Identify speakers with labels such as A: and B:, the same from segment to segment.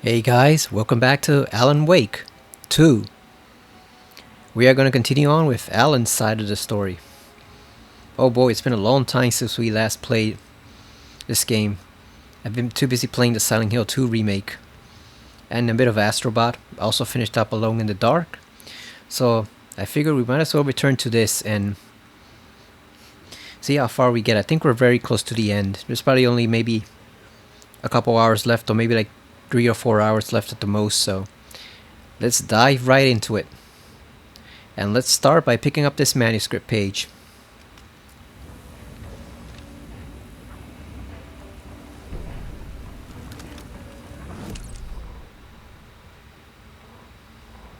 A: Hey guys, welcome back to Alan Wake 2. We are going to continue on with Alan's side of the story. Oh boy, it's been a long time since we last played this game. I've been too busy playing the Silent Hill 2 remake and a bit of Astrobot. Also finished up Alone in the Dark. So I figured we might as well return to this and see how far we get. I think we're very close to the end. There's probably only maybe a couple hours left, or maybe like 3 or 4 hours left at the most, so let's dive right into it. And let's start by picking up this manuscript page.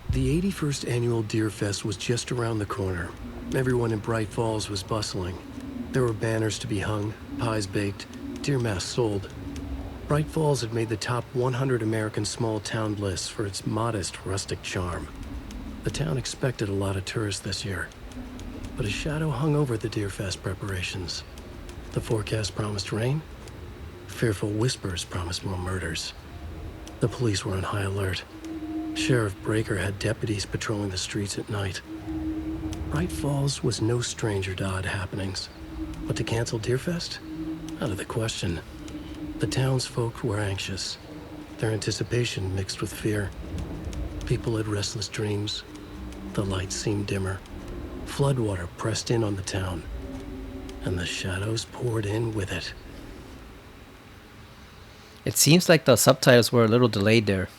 B: The 81st Annual Deer Fest was just around the corner. Everyone in Bright Falls was bustling. There were banners to be hung, pies baked, deer masks sold. Bright Falls had made the top 100 American small town lists for its modest, rustic charm. The town expected a lot of tourists this year, but a shadow hung over the Deer Fest preparations. The forecast promised rain. Fearful whispers promised more murders. The police were on high alert. Sheriff Breaker had deputies patrolling the streets at night. Bright Falls was no stranger to odd happenings, but to cancel Deerfest? Out of the question. The townsfolk were anxious, their anticipation mixed with fear. People had restless dreams. The lights seemed dimmer. Floodwater pressed in on the town, and the shadows poured in with it.
A: It seems like the subtitles were a little delayed there.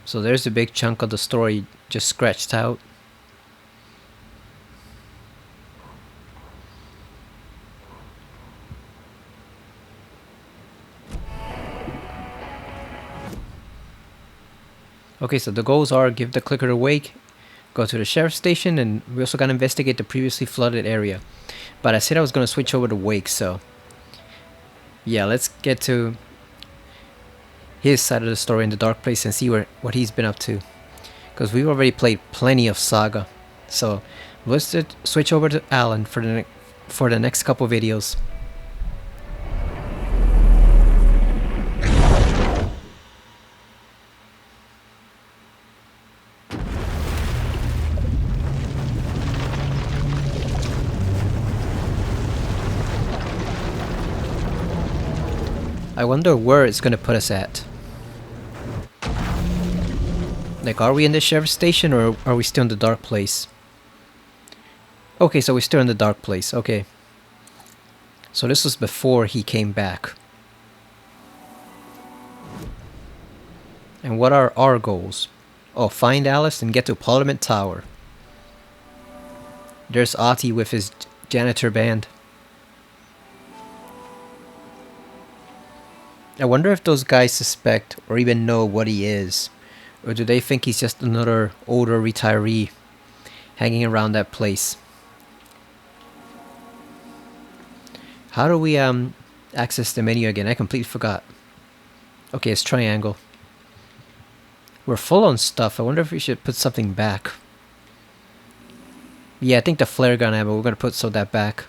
A: So there's a big chunk of the story just scratched out. Okay, so the goals are give the clicker a wake, go to the sheriff's station, and we also gotta investigate the previously flooded area. But I said I was gonna switch over to wake, so yeah, let's get to his side of the story in the dark place and see what he's been up to. Because we've already played plenty of Saga, so let's just switch over to Alan for the next couple videos. I wonder where it's gonna put us at. Like, are we in the sheriff's station or are we still in the dark place? Okay, so we're still in the dark place. Okay. So this was before he came back. And what are our goals? Oh, find Alice and get to Parliament Tower. There's Ati with his janitor band. I wonder if those guys suspect or even know what he is. Or do they think he's just another older retiree hanging around that place? How do we access the menu again? I completely forgot. Okay, it's triangle. We're full on stuff. I wonder if we should put something back. Yeah, I think the flare gun ammo, we're gonna put some of that back.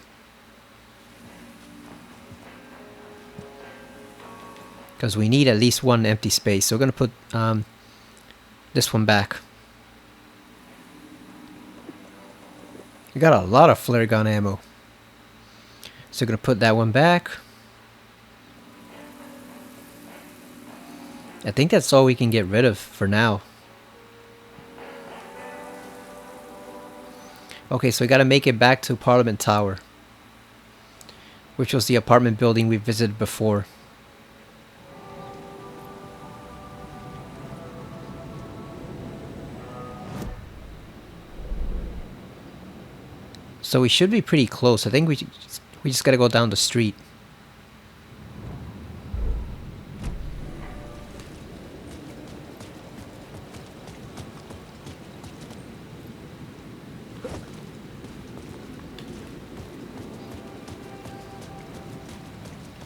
A: Because we need at least one empty space. So we're gonna put this one back. We got a lot of flare gun ammo. So we're gonna put that one back. I think that's all we can get rid of for now. Okay, so we gotta make it back to Parliament Tower, which was the apartment building we visited before. So we should be pretty close. I think we just gotta go down the street.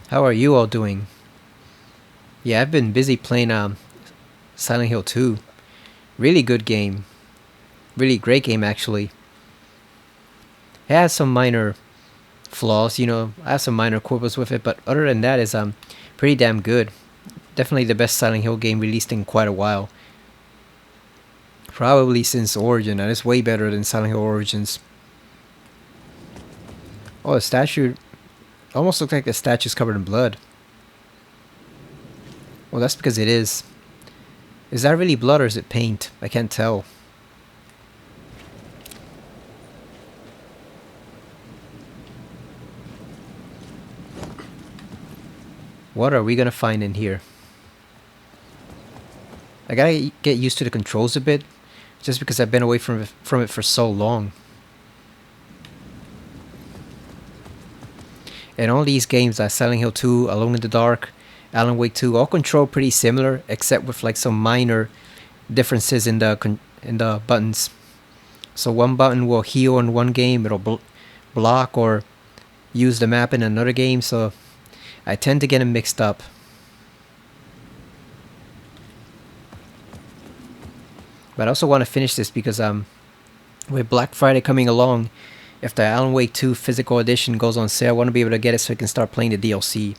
A: How are you all doing? Yeah, I've been busy playing Silent Hill 2. Really good game. Really great game, actually. It has some minor flaws. You know, I have some minor quibbles with it, but other than that, is pretty damn good. Definitely the best Silent Hill game released in quite a while. Probably since Origin, and it's way better than Silent Hill Origins. Oh, the statue almost looks like the statue's covered in blood. Well, that's because it is. Is that really blood or is it paint? I can't tell. What are we gonna find in here? I gotta get used to the controls a bit, just because I've been away from it for so long. And all these games, like Silent Hill 2, Alone in the Dark, Alan Wake 2, all control pretty similar, except with like some minor differences in the buttons. So one button will heal in one game, it'll block or use the map in another game. So I tend to get them mixed up. But I also want to finish this because with Black Friday coming along, if the Alan Wake 2 physical edition goes on sale, I want to be able to get it so I can start playing the DLC.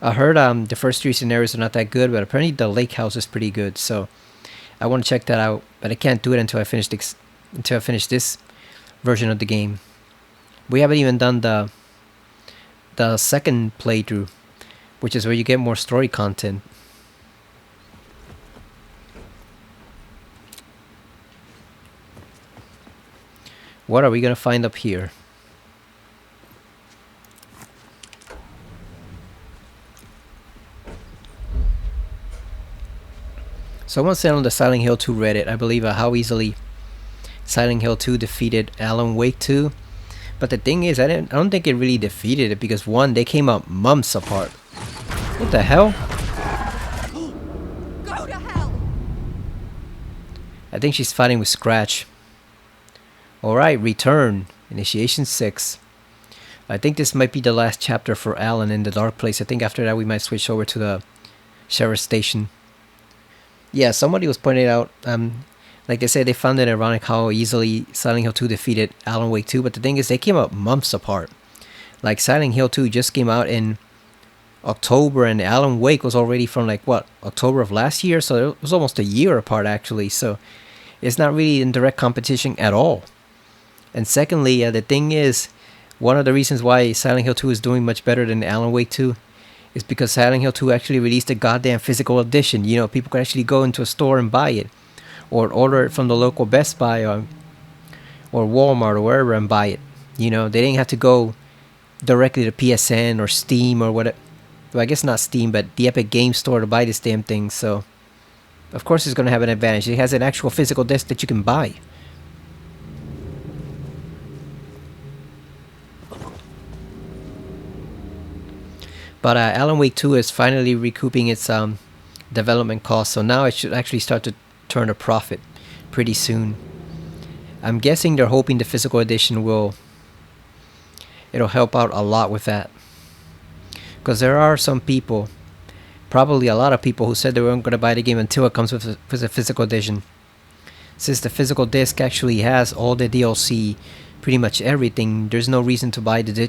A: I heard the first 3 scenarios are not that good, but apparently the lake house is pretty good, so I want to check that out. But I can't do it until I finish this version of the game. We haven't even done the second playthrough, which is where you get more story content. What are we gonna find up here? Someone said on the Silent Hill 2 Reddit, I believe, how easily Silent Hill 2 defeated Alan Wake 2. But the thing is, I don't think it really defeated it because one, they came out months apart. What the hell?
C: Go to hell!
A: I think she's fighting with Scratch. Alright, return. Initiation 6. I think this might be the last chapter for Alan in the Dark Place. I think after that we might switch over to the Sheriff's Station. Yeah, somebody was pointing out, like they said, they found it ironic how easily Silent Hill 2 defeated Alan Wake 2. But the thing is, they came out months apart. Like, Silent Hill 2 just came out in October, and Alan Wake was already from, like, what, October of last year? So it was almost a year apart, actually. So it's not really in direct competition at all. And secondly, the thing is, one of the reasons why Silent Hill 2 is doing much better than Alan Wake 2 is because Silent Hill 2 actually released a goddamn physical edition. You know, people could actually go into a store and buy it, or order it from the local Best Buy or Walmart or wherever and buy it. You know, they didn't have to go directly to PSN or Steam or whatever. Well, I guess not Steam, but the Epic Game Store to buy this damn thing. So, of course, it's going to have an advantage. It has an actual physical disc that you can buy. But Alan Wake 2 is finally recouping its development costs, so now it should actually start to turn a profit pretty soon. I'm guessing they're hoping the physical edition it'll help out a lot with that. Because there are some people, probably a lot of people, who said they weren't going to buy the game until it comes with a physical edition. Since the physical disc actually has all the DLC, pretty much everything, there's no reason to buy the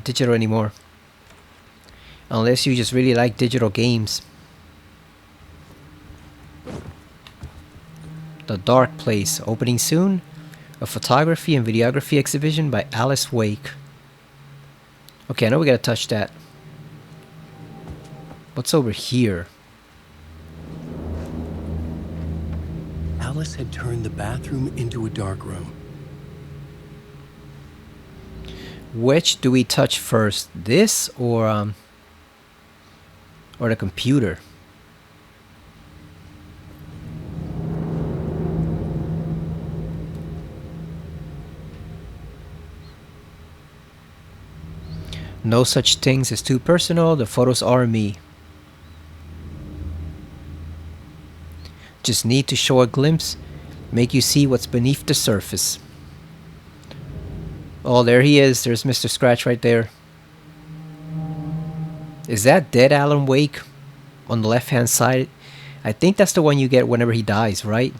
A: digital anymore. Unless you just really like digital games. The Dark Place, opening soon. A photography and videography exhibition by Alice Wake. Okay, I know we gotta touch that. What's over here?
B: Alice had turned the bathroom into a dark room.
A: Which do we touch first? This or the computer? No such things as too personal. The photos are me. Just need to show a glimpse, make you see what's beneath the surface. Oh, there he is. There's Mr. Scratch right there. Is that dead Alan Wake on the left hand side? I think that's the one you get whenever he dies, right?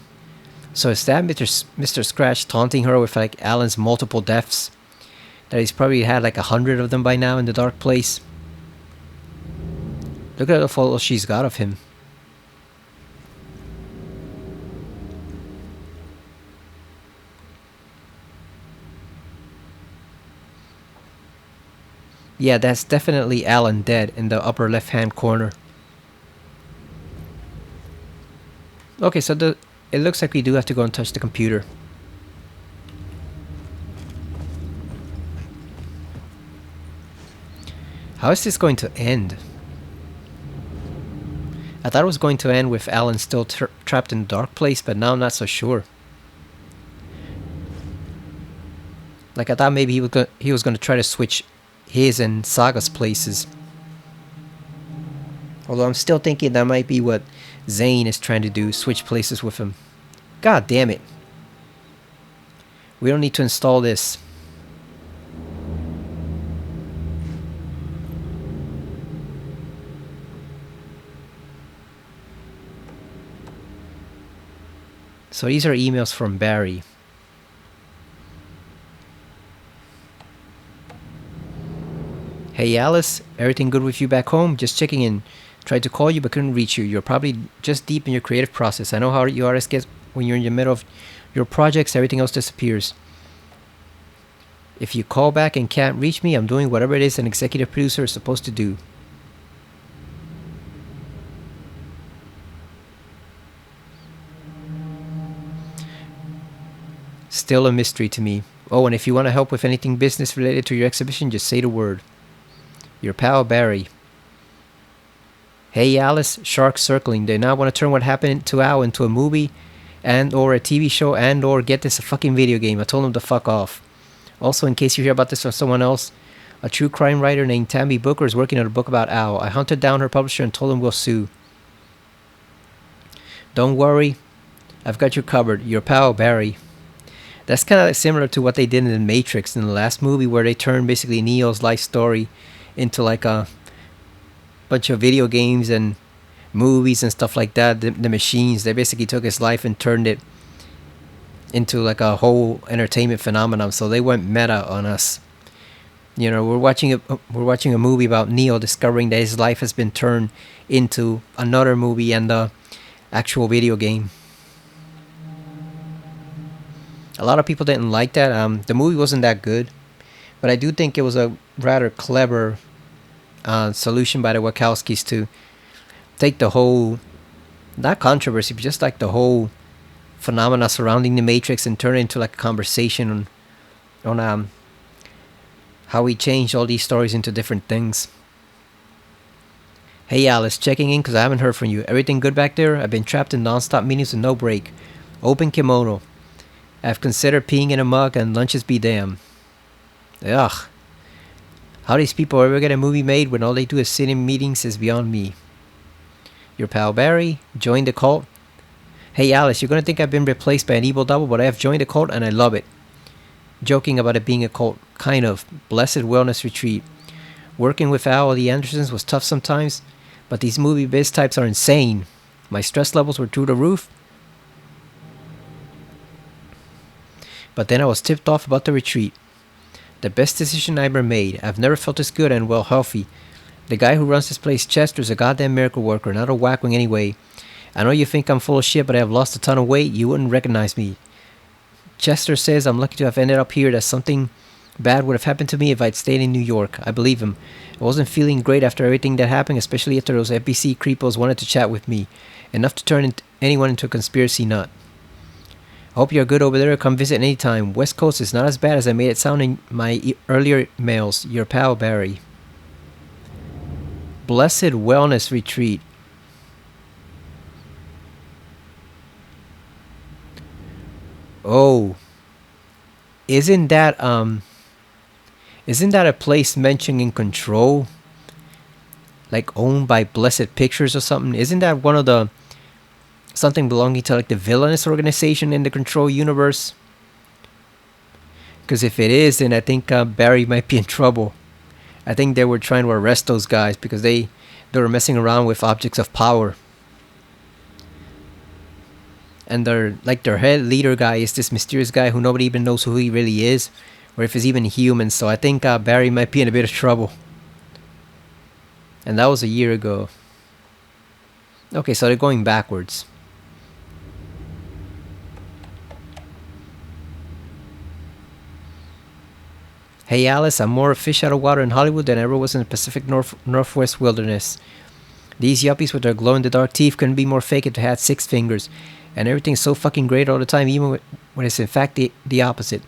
A: So is that Mr. Scratch taunting her with like Alan's multiple deaths that he's probably had like 100 of them by now in the dark place. Look at the photos she's got of him. Yeah, that's definitely Alan dead in the upper left hand corner. Okay, so it looks like we do have to go and touch the computer. How is this going to end? I thought it was going to end with Alan still trapped in the dark place, but now I'm not so sure. Like, I thought maybe he was going to try to switch his and Saga's places. Although I'm still thinking that might be what Zane is trying to do, switch places with him. God damn it. We don't need to install this. So these are emails from Barry. Hey Alice, everything good with you back home? Just checking in. Tried to call you but couldn't reach you. You're probably just deep in your creative process. I know how you artists get when you're in the middle of your projects, everything else disappears. If you call back and can't reach me, I'm doing whatever it is an executive producer is supposed to do. Still a mystery to me. Oh, and if you want to help with anything business related to your exhibition, just say the word. Your pal Barry. Hey Alice, sharks circling. They now want to turn what happened to Al into a movie and or a TV show and or get this a fucking video game. I told them to fuck off. Also, in case you hear about this from someone else, a true crime writer named Tammy Booker is working on a book about Al. I hunted down her publisher and told him we'll sue. Don't worry, I've got you covered. Your pal Barry. That's kind of similar to what they did in The Matrix in the last movie, where they turned basically Neo's life story into like a bunch of video games and movies and stuff like that. The machines, they basically took his life and turned it into like a whole entertainment phenomenon. So they went meta on us. You know, we're watching a movie about Neo discovering that his life has been turned into another movie and the actual video game. A lot of people didn't like that. The movie wasn't that good, but I do think it was a rather clever solution by the Wachowskis to take the whole, not controversy, but just like the whole phenomena surrounding the Matrix and turn it into like a conversation on how we changed all these stories into different things. Hey Alice, checking in because I haven't heard from you. Everything good back there? I've been trapped in non-stop meetings with no break. Open kimono. I've considered peeing in a mug and lunches be damned. Ugh. How these people ever get a movie made when all they do is sit in meetings is beyond me. Your pal Barry, joined the cult. Hey Alice, you're gonna think I've been replaced by an evil double, but I have joined the cult and I love it. Joking about it being a cult, kind of. Blessed wellness retreat. Working with Al or the Andersons was tough sometimes, but these movie biz types are insane. My stress levels were through the roof. But then I was tipped off about the retreat. The best decision I ever made. I've never felt this good and well healthy. The guy who runs this place, Chester, is a goddamn miracle worker, not a whackwing anyway. I know you think I'm full of shit, but I have lost a ton of weight. You wouldn't recognize me. Chester says I'm lucky to have ended up here, that something bad would have happened to me if I'd stayed in New York. I believe him. I wasn't feeling great after everything that happened, especially after those FBC creepos wanted to chat with me. Enough to turn anyone into a conspiracy nut. I hope you're good over there. Come visit anytime. West Coast is not as bad as I made it sound in my earlier mails. Your pal Barry. Blessed Wellness Retreat. Oh. Isn't that a place mentioned in Control? Like owned by Blessed Pictures or something? Isn't that one of the something belonging to like the villainous organization in the Control universe? Because if it is, then I think Barry might be in trouble. I think they were trying to arrest those guys because they were messing around with objects of power. And their head leader guy is this mysterious guy who nobody even knows who he really is. or if it's even human. So I think Barry might be in a bit of trouble. And that was a year ago. Okay, so they're going backwards. Hey Alice, I'm more a fish out of water in Hollywood than I ever was in the Pacific Northwest wilderness. These yuppies with their glow-in-the-dark teeth couldn't be more fake if they had 6 fingers. And everything's so fucking great all the time, even when it's in fact the opposite.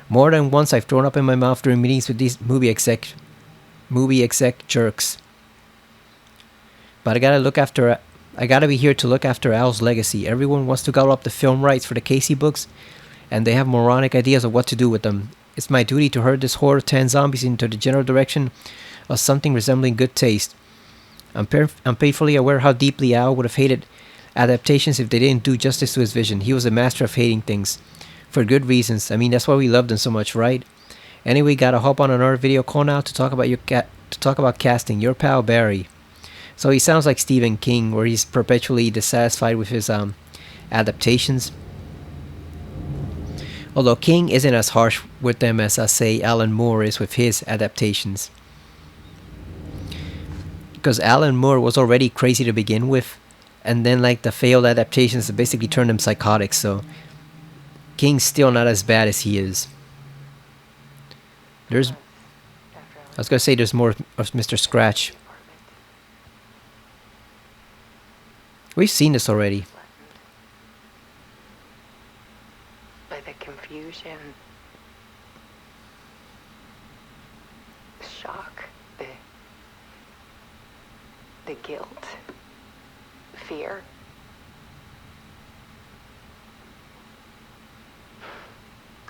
A: More than once I've thrown up in my mouth during meetings with these movie exec jerks. But I gotta be here to look after Al's legacy. Everyone wants to gobble up the film rights for the Casey books, and they have moronic ideas of what to do with them. It's my duty to herd this horde of 10 zombies into the general direction of something resembling good taste. I'm painfully aware how deeply Al would have hated adaptations if they didn't do justice to his vision. He was a master of hating things. For good reasons. I mean, that's why we loved him so much, right? Anyway, gotta hop on another video call now to talk about casting. Your pal Barry. So he sounds like Stephen King, where he's perpetually dissatisfied with his adaptations. Although King isn't as harsh with them as, say, Alan Moore is with his adaptations. Because Alan Moore was already crazy to begin with, and then like the failed adaptations basically turned him psychotic, so King's still not as bad as he is. I was gonna say there's more of Mr. Scratch. We've seen this already.
C: By the confusion, the shock, the guilt, fear.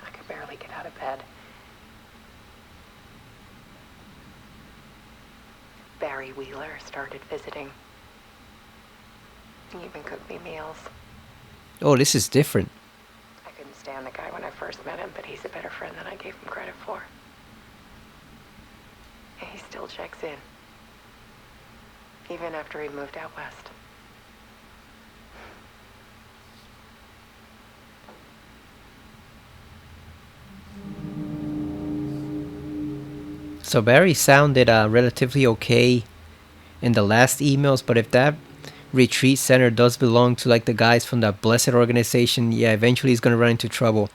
C: I could barely get out of bed. Barry Wheeler started visiting. He even cooked me meals.
A: Oh, this is different.
C: I couldn't stand the guy when I first met him, but he's a better friend than I gave him credit for. And he still checks in. Even after he moved out west.
A: So Barry sounded relatively okay in the last emails, but if that retreat center does belong to like the guys from that blessed organization, yeah, eventually he's gonna run into trouble.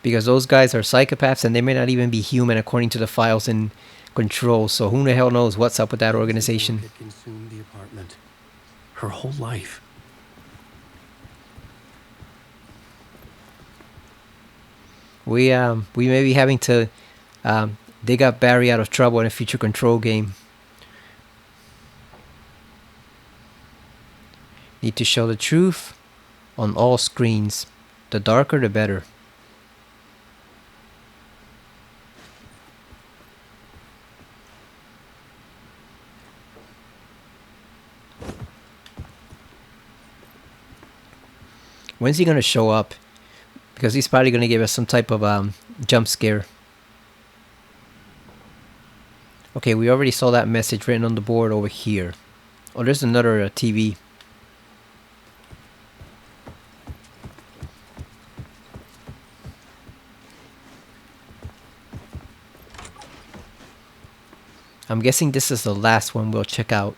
A: Because those guys are psychopaths and they may not even be human according to the files in Control, so who the hell knows what's up with that organization.
B: It consumed the apartment. Her whole life.
A: We may be having to dig up Barry out of trouble in a future Control game. Need to show the truth on all screens. The darker the better. When's he gonna show up? Because he's probably gonna give us some type of jump scare. Okay, we already saw that message written on the board over here. Oh, there's another TV. I'm guessing this is the last one we'll check out.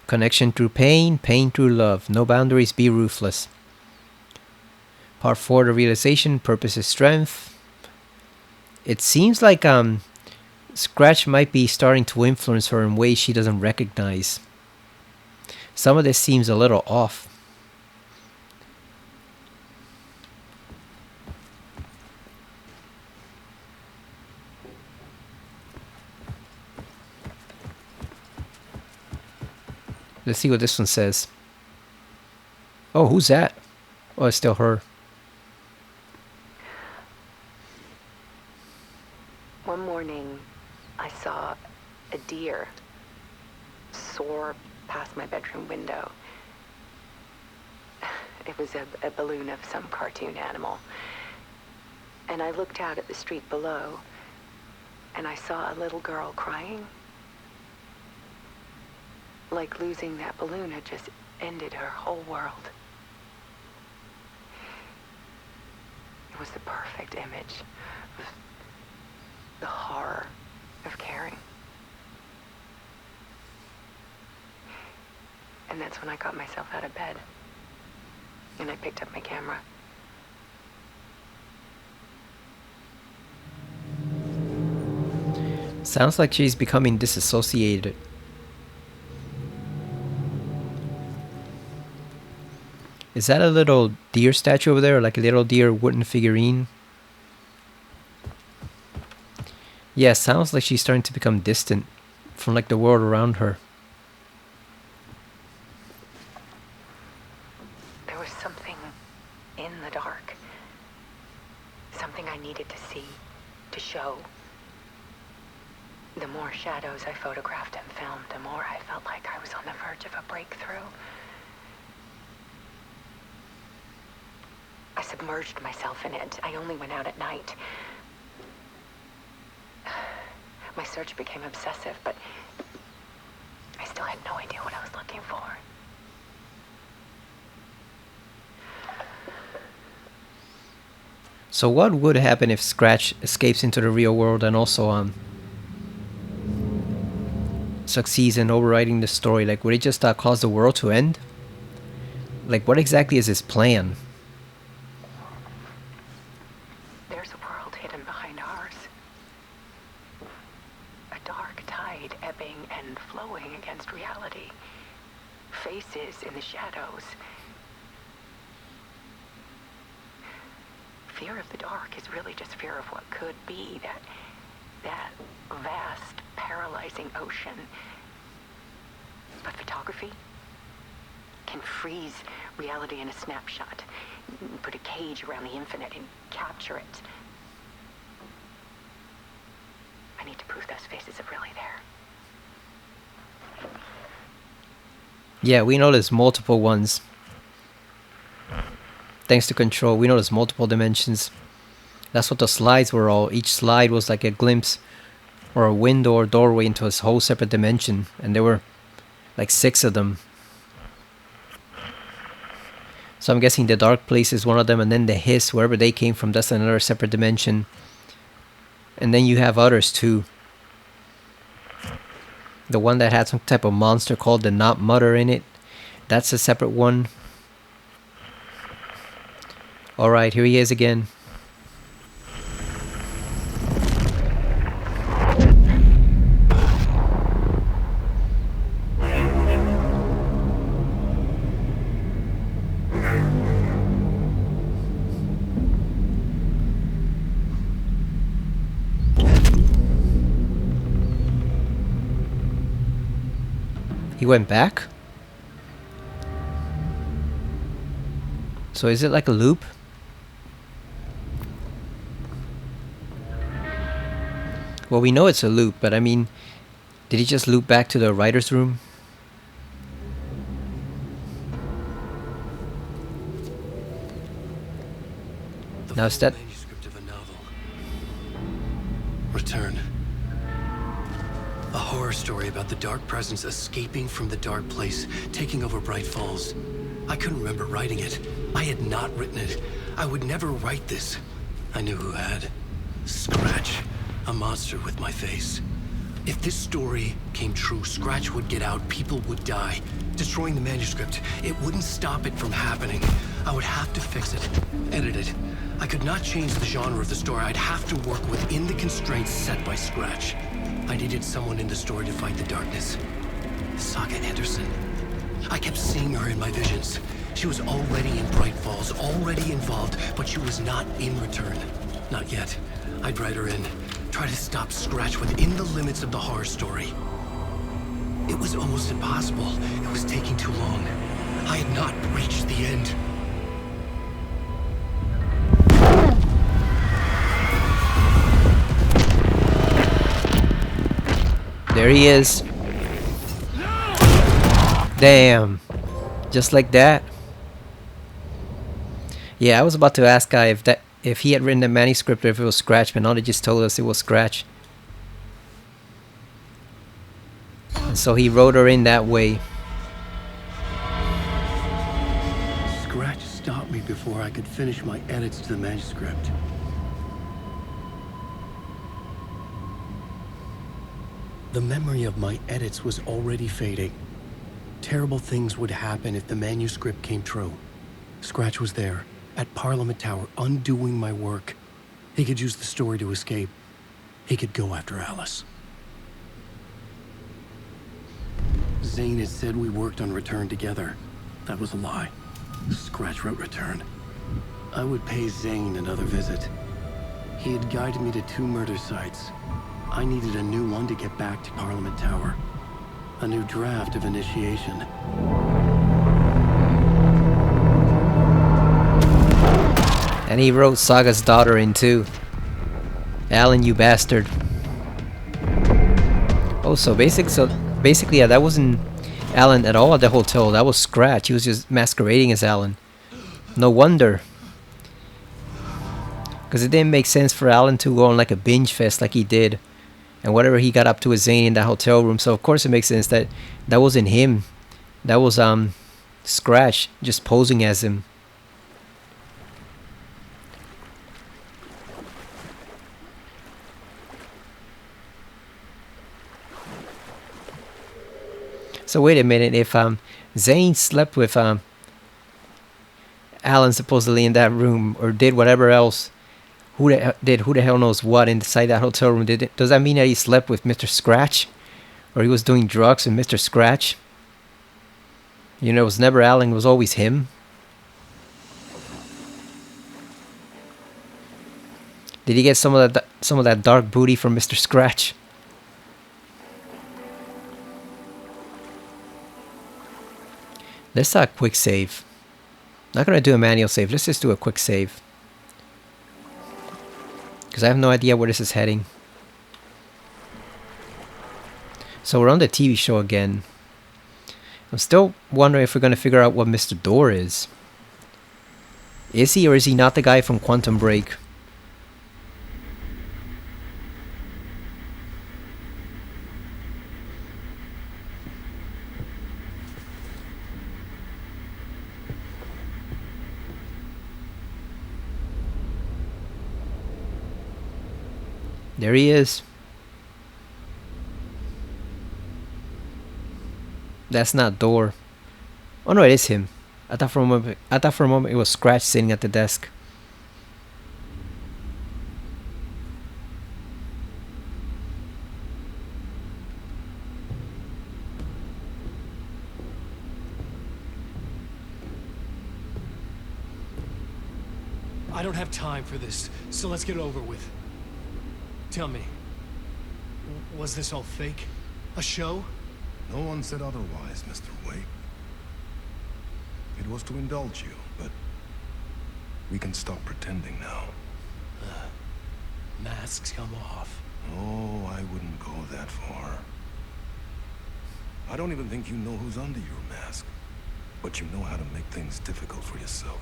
A: Connection through pain, pain through love. No boundaries, be ruthless. Part 4, the realization, purpose is strength. It seems like Scratch might be starting to influence her in ways she doesn't recognize. Some of this seems a little off. Let's see what this one says. Oh, who's that? Oh, it's still her.
C: One morning, I saw a deer soar past my bedroom window. It was a balloon of some cartoon animal. And I looked out at the street below, and I saw a little girl crying. Like losing that balloon had just ended her whole world. It was the perfect image of the horror of caring. And that's when I got myself out of bed. And I picked up my camera.
A: Sounds like she's becoming disassociated. Is that a little deer statue over there, like a little deer wooden figurine? Yeah, sounds like she's starting to become distant from like the world around her.
C: There was something in the dark. Something I needed to see, to show. The more shadows I photographed and filmed, the more I felt like I was on the verge of a breakthrough. I submerged myself in it. I only went out at night. My search became obsessive, but I still had no idea what I was looking for.
A: So what would happen if Scratch escapes into the real world and also succeeds in overwriting the story? Like, would it just cause the world to end? Like, what exactly is his plan?
C: There's a world hidden behind ours. A dark tide ebbing and flowing against reality. Faces in the shadows. Fear of the dark is really just fear of what could be, that vast, paralyzing ocean. But photography can freeze reality in a snapshot, put a cage around the infinite and capture it. I need to prove those faces are really there.
A: Yeah, we know there's multiple ones. Thanks to Control, we know there's multiple dimensions. That's what the slides were all. Each slide was like a glimpse or a window or doorway into a whole separate dimension. And there were like 6 of them. So I'm guessing the dark place is one of them, and then the hiss, wherever they came from, that's another separate dimension. And then you have others too. The one that had some type of monster called the Not Mother in it, that's a separate one. Alright, here he is again. He went back? So is it like a loop? Well, we know it's a loop, but I mean, did he just loop back to the writer's room? Now is that
B: manuscript of a novel. Return. A horror story about the dark presence escaping from the dark place, taking over Bright Falls. I couldn't remember writing it. I had not written it. I would never write this. I knew who had. Scratch. A monster with my face. If this story came true, Scratch would get out, people would die. Destroying the manuscript, it wouldn't stop it from happening. I would have to fix it, edit it. I could not change the genre of the story. I'd have to work within the constraints set by Scratch. I needed someone in the story to fight the darkness. Saga Anderson. I kept seeing her in my visions. She was already in Bright Falls, already involved, but she was not in Return. Not yet. I'd write her in. Try to stop Scratch within the limits of the horror story. It was almost impossible. It was taking too long. I had not reached the end.
A: There he is. Damn. Just like that. Yeah, I was about to ask Guy if he had written the manuscript or if it was Scratch, but now they just told us it was Scratch. So he wrote her in that way.
B: Scratch stopped me before I could finish my edits to the manuscript. The memory of my edits was already fading. Terrible things would happen if the manuscript came true. Scratch was there, at Parliament Tower, undoing my work. He could use the story to escape. He could go after Alice. Zane had said we worked on Return together. That was a lie. Scratch wrote Return. I would pay Zane another visit. He had guided me to 2 murder sites. I needed a new one to get back to Parliament Tower. A new draft of initiation.
A: And he wrote Saga's daughter in too. Alan, you bastard. Oh, so basically, yeah, that wasn't Alan at all at the hotel. That was Scratch. He was just masquerading as Alan. No wonder. Because it didn't make sense for Alan to go on like a binge fest like he did. And whatever he got up to with Zane in that hotel room. So of course it makes sense that that wasn't him. That was Scratch just posing as him. So wait a minute, if Zane slept with Alan supposedly in that room, or did whatever else, who the hell knows what inside that hotel room? Does that mean that he slept with Mr. Scratch? Or he was doing drugs with Mr. Scratch? You know, it was never Alan, it was always him. Did he get some of that dark booty from Mr. Scratch? Let's do a quick save. Not gonna do a manual save, let's just do a quick save. Because I have no idea where this is heading. So we're on the TV show again. I'm still wondering if we're gonna figure out what Mr. Door is. Is he or is he not the guy from Quantum Break? There he is. That's not Door. Oh no, it is him. I thought for a moment it was Scratch sitting at the desk.
B: I don't have time for this, so let's get it over with. Tell me, was this all fake? A show?
D: No one said otherwise, Mr. Wake. It was to indulge you, but we can stop pretending now.
B: Masks come off.
D: Oh, I wouldn't go that far. I don't even think you know who's under your mask, but you know how to make things difficult for yourself.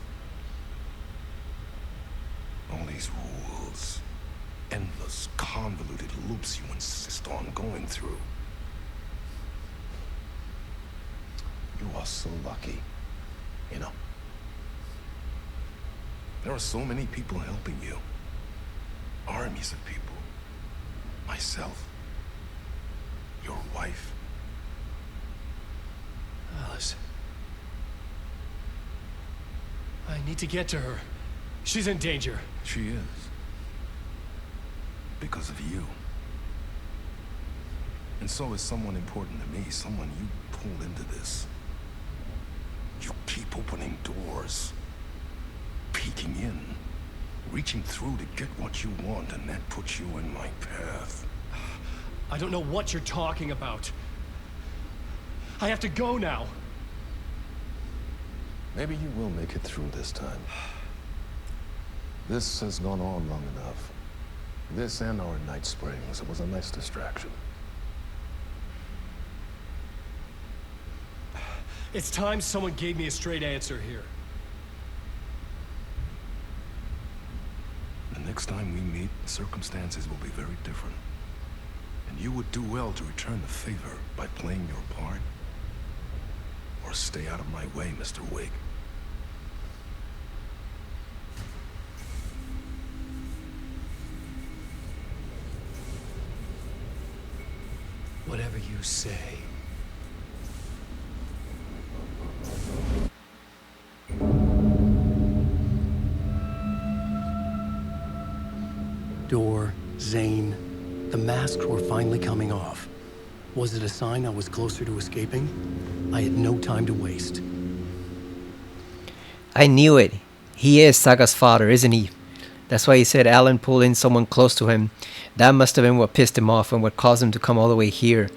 D: All these rules, endless, convoluted loops you insist on going through. You are so lucky, you know. There are so many people helping you. Armies of people. Myself. Your wife.
B: Alice. I need to get to her. She's in danger.
D: She is. Because of you. And so is someone important to me, someone you pulled into this. You keep opening doors, peeking in, reaching through to get what you want, and that puts you in my path.
B: I don't know what you're talking about. I have to go now.
D: Maybe you will make it through this time. This has gone on long enough. This and our night springs, it was a nice distraction.
B: It's time someone gave me a straight answer here.
D: The next time we meet, circumstances will be very different. And you would do well to return the favor by playing your part. Or stay out of my way, Mr. Wig.
B: Whatever you say. Door, Zane, the masks were finally coming off. Was it a sign I was closer to escaping? I had no time to waste.
A: I knew it. He is Saga's father, isn't he? That's why he said Alan pulled in someone close to him. That must have been what pissed him off and what caused him to come all the way here.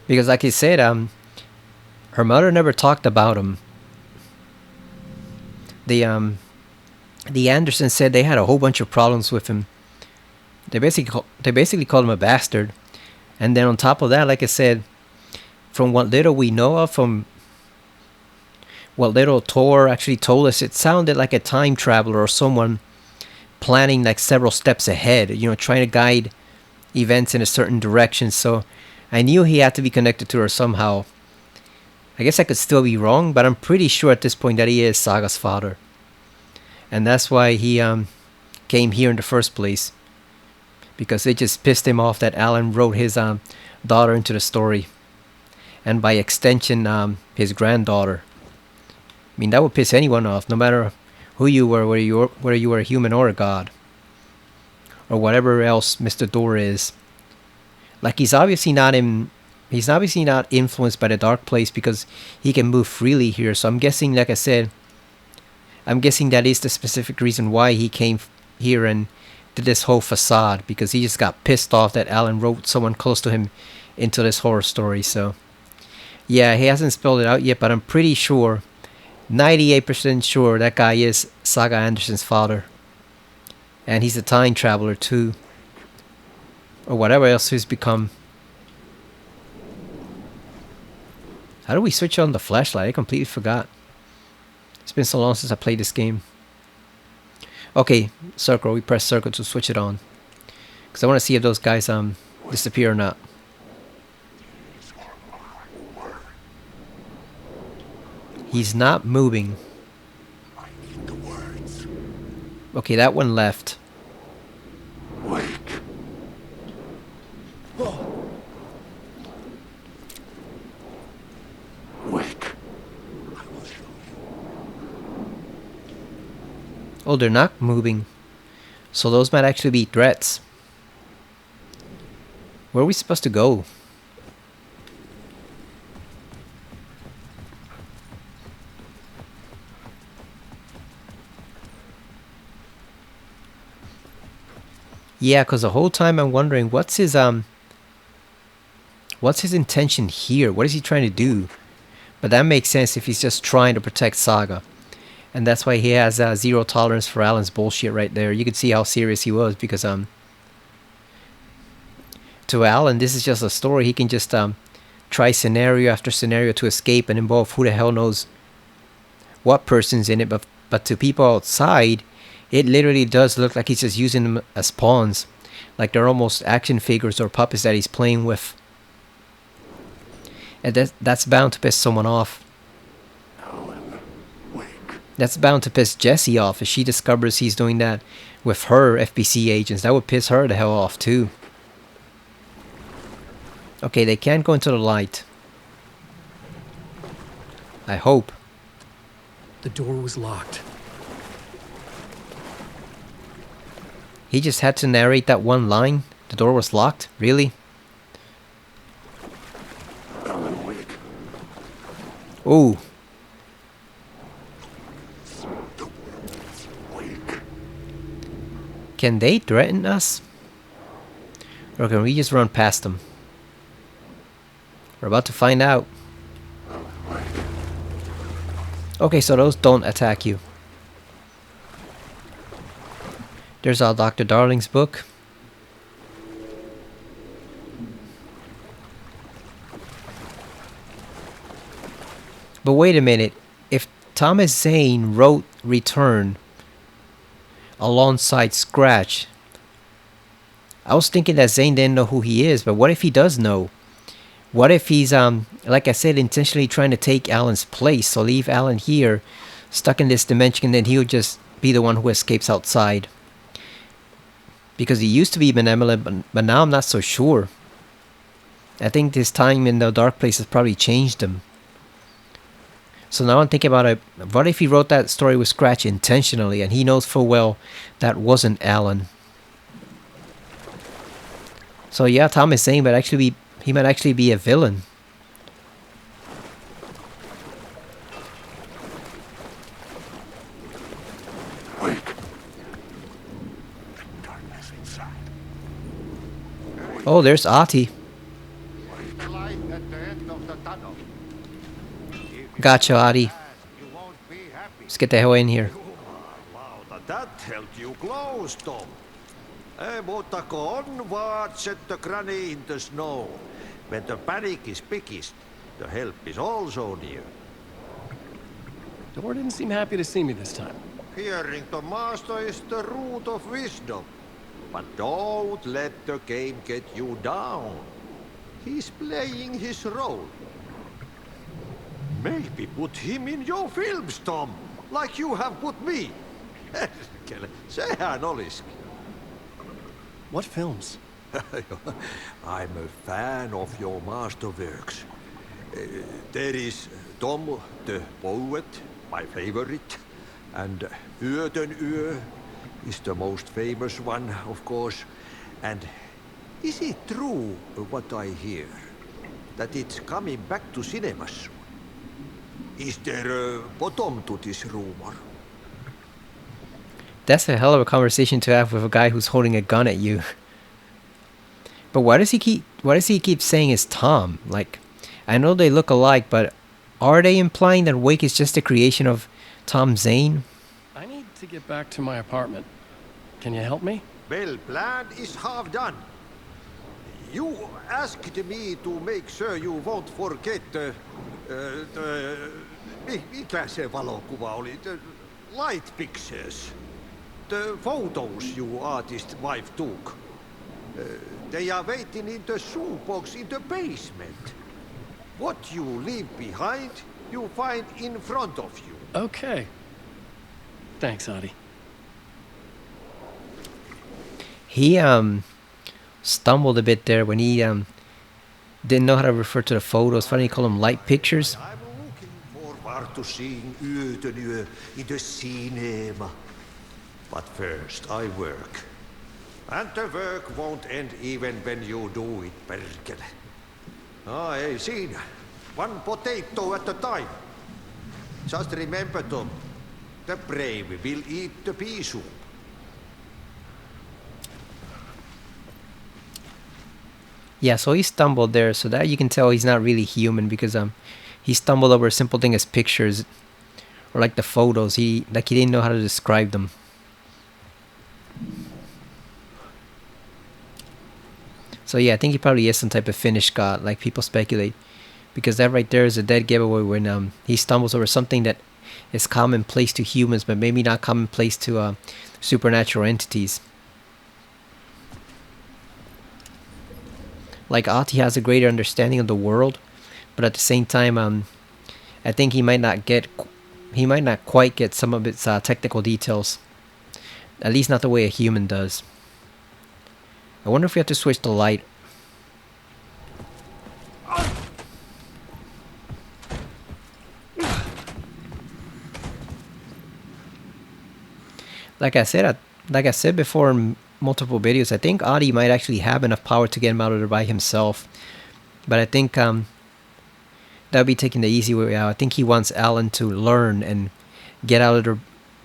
A: Because like he said, her mother never talked about him. The Andersons said they had a whole bunch of problems with him. They basically called him a bastard. And then on top of that, like I said, from what little we know of, from what little Tor actually told us, it sounded like a time traveler or someone planning like several steps ahead, trying to guide events in a certain direction. So I knew he had to be connected to her somehow. I guess I could still be wrong, but I'm pretty sure at this point that he is Saga's father. And that's why he came here in the first place. Because it just pissed him off that Alan wrote his daughter into the story. And by extension, his granddaughter. I mean, that would piss anyone off, no matter who you were, whether you were a human or a god. Or whatever else Mr. Door is. Like, he's obviously not influenced by the dark place because he can move freely here. So I'm guessing, like I said, that is the specific reason why he came here and did this whole facade, because he just got pissed off that Alan wrote someone close to him into this horror story. So yeah, he hasn't spelled it out yet, but I'm pretty sure, 98% sure, that guy is Saga Anderson's father. And he's a time traveler too, or whatever else he's become. How do we switch on the flashlight? I completely forgot. It's been so long since I played this game. Okay, circle. We press circle to switch it on. Because I want to see if those guys disappear or not. He's not moving. Okay, that one left. Oh, they're not moving. So those might actually be threats. Where are we supposed to go? Yeah, because the whole time I'm wondering what's his intention here? What is he trying to do? But that makes sense if he's just trying to protect Saga. And that's why he has zero tolerance for Alan's bullshit right there. You can see how serious he was, because to Alan, this is just a story. He can just try scenario after scenario to escape and involve who the hell knows what person's in it. But to people outside, it literally does look like he's just using them as pawns. Like they're almost action figures or puppets that he's playing with. And that's bound to piss someone off. That's bound to piss Jessie off if she discovers he's doing that with her FBC agents. That would piss her the hell off too. Okay, they can't go into the light. I hope.
B: The door was locked.
A: He just had to narrate that one line. The door was locked? Really? Ooh. Can they threaten us? Or can we just run past them? We're about to find out. Okay, so those don't attack you. There's our Dr. Darling's book. But wait a minute. If Thomas Zane wrote Return alongside Scratch, I was thinking that Zane didn't know who he is, but what if he does know? What if he's like I said, intentionally trying to take Alan's place, so leave Alan here, stuck in this dimension, and then he'll just be the one who escapes outside. Because he used to be benevolent, but now I'm not so sure. I think this time in the dark place has probably changed him. So now I'm thinking about it. What if he wrote that story with Scratch intentionally, and he knows full well that wasn't Alan? So yeah, Thomas Zane he might actually be a villain.
D: Wake. Darkness inside.
A: Oh, there's Artie.
E: The light at the end of the tunnel.
A: Gotcha, Artie.
E: You won't be happy.
A: Let's get the hell in here.
E: Wow, that held you close, Tom. Mutta on watch at the granny in the snow. When the panic is biggest, the help is also near.
B: Door didn't seem happy to see me this time.
E: Hearing the master is the root of wisdom. But don't let the game get you down. He's playing his role. Maybe put him in your films, Tom, like you have put me. Sehän olisikin.
B: What films?
E: I'm a fan of your masterworks. There is Tom the Poet, my favorite, and Yöden Yö is the most famous one, of course. And is it true what I hear, that it's coming back to cinemas? Is there a bottom to this rumor?
A: That's a hell of a conversation to have with a guy who's holding a gun at you. But why does he keep saying it's Tom? Like, I know they look alike, but are they implying that Wake is just a creation of Tom Zane?
B: I need to get back to my apartment. Can you help me?
E: Well, plan is half done. You asked me to make sure you won't forget mikä se valokuva oli? The light pictures. The photos you artist wife took. They are waiting in the shoebox in the basement. What you leave behind, you find in front of you.
B: Okay. Thanks, Adi.
A: He stumbled a bit there when he didn't know how to refer to the photos. Funny, he called them light pictures.
E: I'm looking forward to seeing Yöden Yö in the cinema. But first, I work. And the work won't end even when you do it, perkele. Ei siinä. One potato at a time. Just remember, Tom, the brave will eat the pea soup.
A: Yeah, so he stumbled there, so that you can tell he's not really human because he stumbled over a simple thing as pictures or like the photos. He didn't know how to describe them. So yeah, I think he probably is some type of Finnish god, like people speculate, because that right there is a dead giveaway when he stumbles over something that is commonplace to humans, but maybe not commonplace to supernatural entities. Like Ati has a greater understanding of the world, but at the same time, I think he might not quite get some of its technical details. At least not the way a human does. I wonder if we have to switch the light. Like I said before in multiple videos, I think Adi might actually have enough power to get him out of there by himself. But I think that would be taking the easy way out. I think he wants Alan to learn and get out of there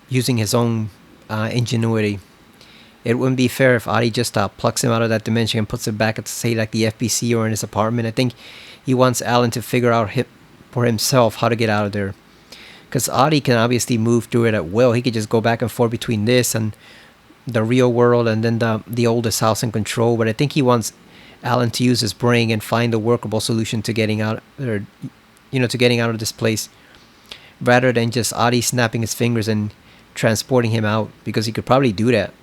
A: using his own ingenuity. It wouldn't be fair if Adi just plucks him out of that dimension and puts him back at, say, like the FBC or in his apartment. I think he wants Alan to figure out for himself how to get out of there. Because Adi can obviously move through it at will. He could just go back and forth between this and the real world and then the oldest house in Control. But I think he wants Alan to use his brain and find a workable solution to getting out, or to getting out of this place, rather than just Adi snapping his fingers and transporting him out, because he could probably do that.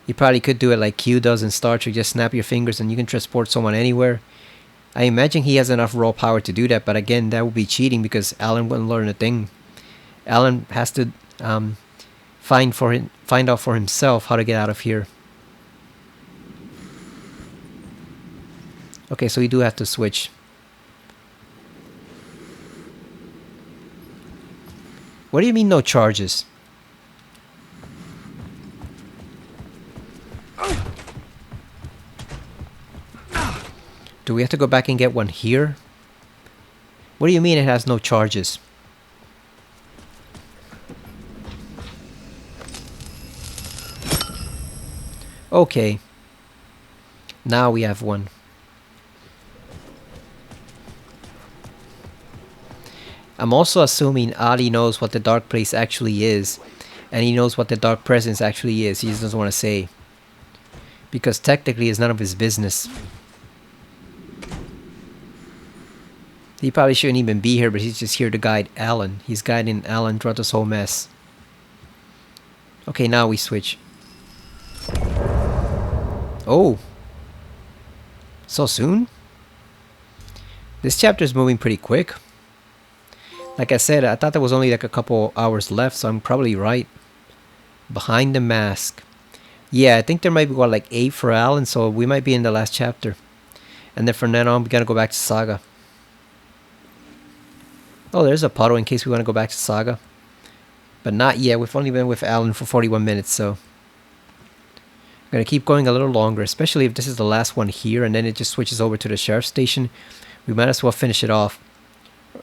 A: You probably could do it like Q does in Star Trek, just snap your fingers and you can transport someone anywhere. I imagine he has enough raw power to do that, but again, that would be cheating because Alan wouldn't learn a thing. Alan has to find out for himself how to get out of here. Okay, so we do have to switch. What do you mean no charges? Do we have to go back and get one here? What do you mean it has no charges? Okay. Now we have one. I'm also assuming Adi knows what the dark place actually is. And he knows what the dark presence actually is. He just doesn't want to say. Because technically it's none of his business. He probably shouldn't even be here, but he's just here to guide Alan. He's guiding Alan throughout this whole mess. Okay, now we switch. Oh. So soon? This chapter is moving pretty quick. Like I said, I thought there was only like a couple hours left, so I'm probably right. Behind the mask. Yeah, I think there might be what, like 8 for Alan, so we might be in the last chapter. And then from then on, we gotta go back to Saga. Oh, there's a puddle in case we want to go back to Saga. But not yet. We've only been with Alan for 41 minutes, so I'm going to keep going a little longer, especially if this is the last one here and then it just switches over to the sheriff's station. We might as well finish it off,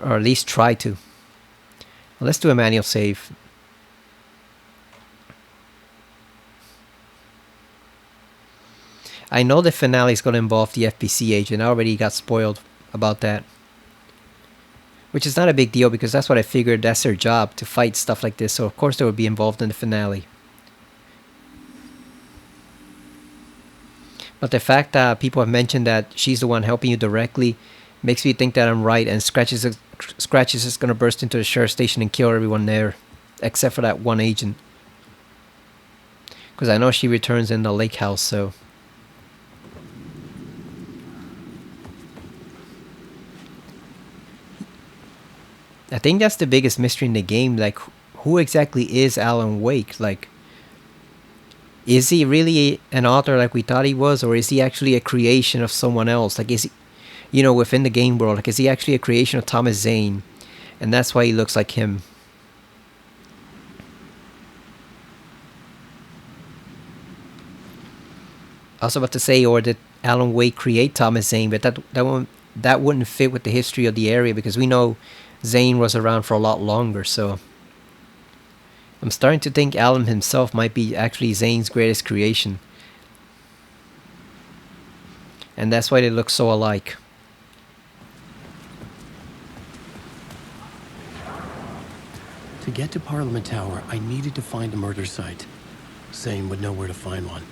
A: or at least try to. Well, let's do a manual save. I know the finale is going to involve the FBC agent. I already got spoiled about that. Which is not a big deal because that's what I figured, that's their job, to fight stuff like this. So of course they would be involved in the finale. But the fact that people have mentioned that she's the one helping you directly makes me think that I'm right, and Scratches is going to burst into the sheriff's station and kill everyone there. Except for that one agent. Because I know she returns in the lake house, so... I think that's the biggest mystery in the game. Like, who exactly is Alan Wake? Like, is he really an author like we thought he was? Or is he actually a creation of someone else? Like, is he, you know, within the game world, like, is he actually a creation of Thomas Zane? And that's why he looks like him. I was about to say, or did Alan Wake create Thomas Zane? But that wouldn't fit with the history of the area, because we know Zane was around for a lot longer, so I'm starting to think Alan himself might be actually Zane's greatest creation. And that's why they look so alike.
B: To get to Parliament Tower, I needed to find a murder site. Zane would know where to find one.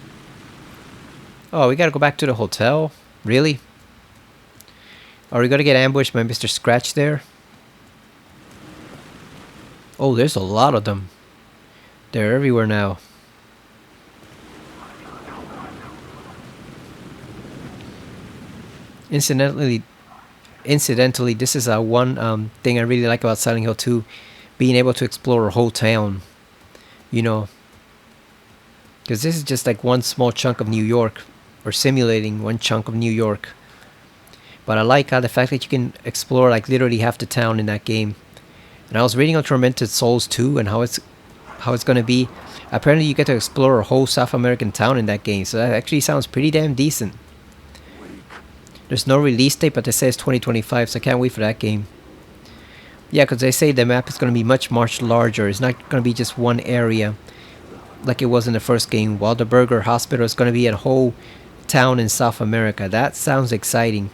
A: Oh, we gotta go back to the hotel? Really? Are we gonna get ambushed by Mr. Scratch there? Oh, there's a lot of them. They're everywhere now. Incidentally, this is one thing I really like about Silent Hill 2, being able to explore a whole town. You know, because this is just like one small chunk of New York, or simulating one chunk of New York. But I like the fact that you can explore like literally half the town in that game. And I was reading on Tormented Souls 2 and how it's going to be. Apparently you get to explore a whole South American town in that game. So that actually sounds pretty damn decent. There's no release date, but it says 2025, so I can't wait for that game. Yeah, because they say the map is going to be much larger. It's not going to be just one area like it was in the first game. Waldburger Hospital is going to be a whole town in South America. That sounds exciting.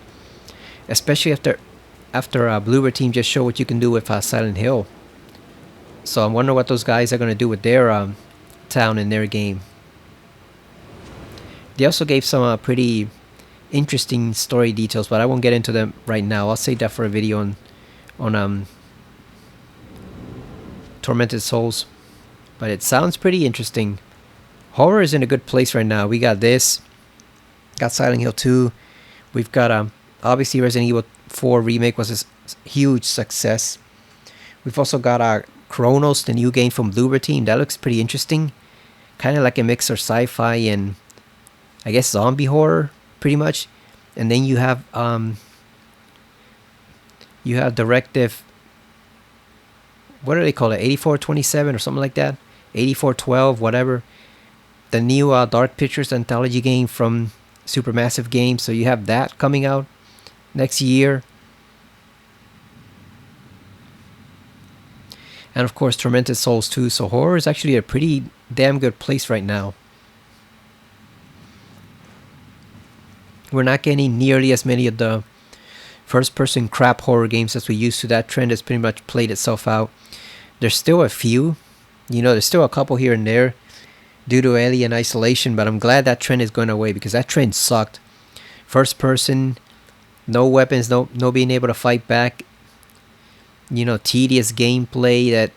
A: Especially after Bloober Team just showed what you can do with Silent Hill. So I wonder what those guys are going to do with their town in their game. They also gave some pretty interesting story details, but I won't get into them right now. I'll save that for a video on Tormented Souls. But it sounds pretty interesting. Horror is in a good place right now. We got this. Got Silent Hill 2. We've got obviously Resident Evil 4 remake was a huge success. We've also got Chronos, the new game from Bloober Team. That looks pretty interesting. Kind of like a mix of sci-fi and I guess zombie horror, pretty much. And then you have Directive. What do they call it? 8427 or something like that. 8412, whatever. The new Dark Pictures anthology game from Supermassive Games. So you have that coming out next year. And of course, Tormented Souls 2. So horror is actually a pretty damn good place right now. We're not getting nearly as many of the first-person crap horror games as we used to. That trend has pretty much played itself out. There's still a few. There's still a couple here and there due to Alien Isolation, but I'm glad that trend is going away because that trend sucked. First person, no weapons, no being able to fight back. Tedious gameplay that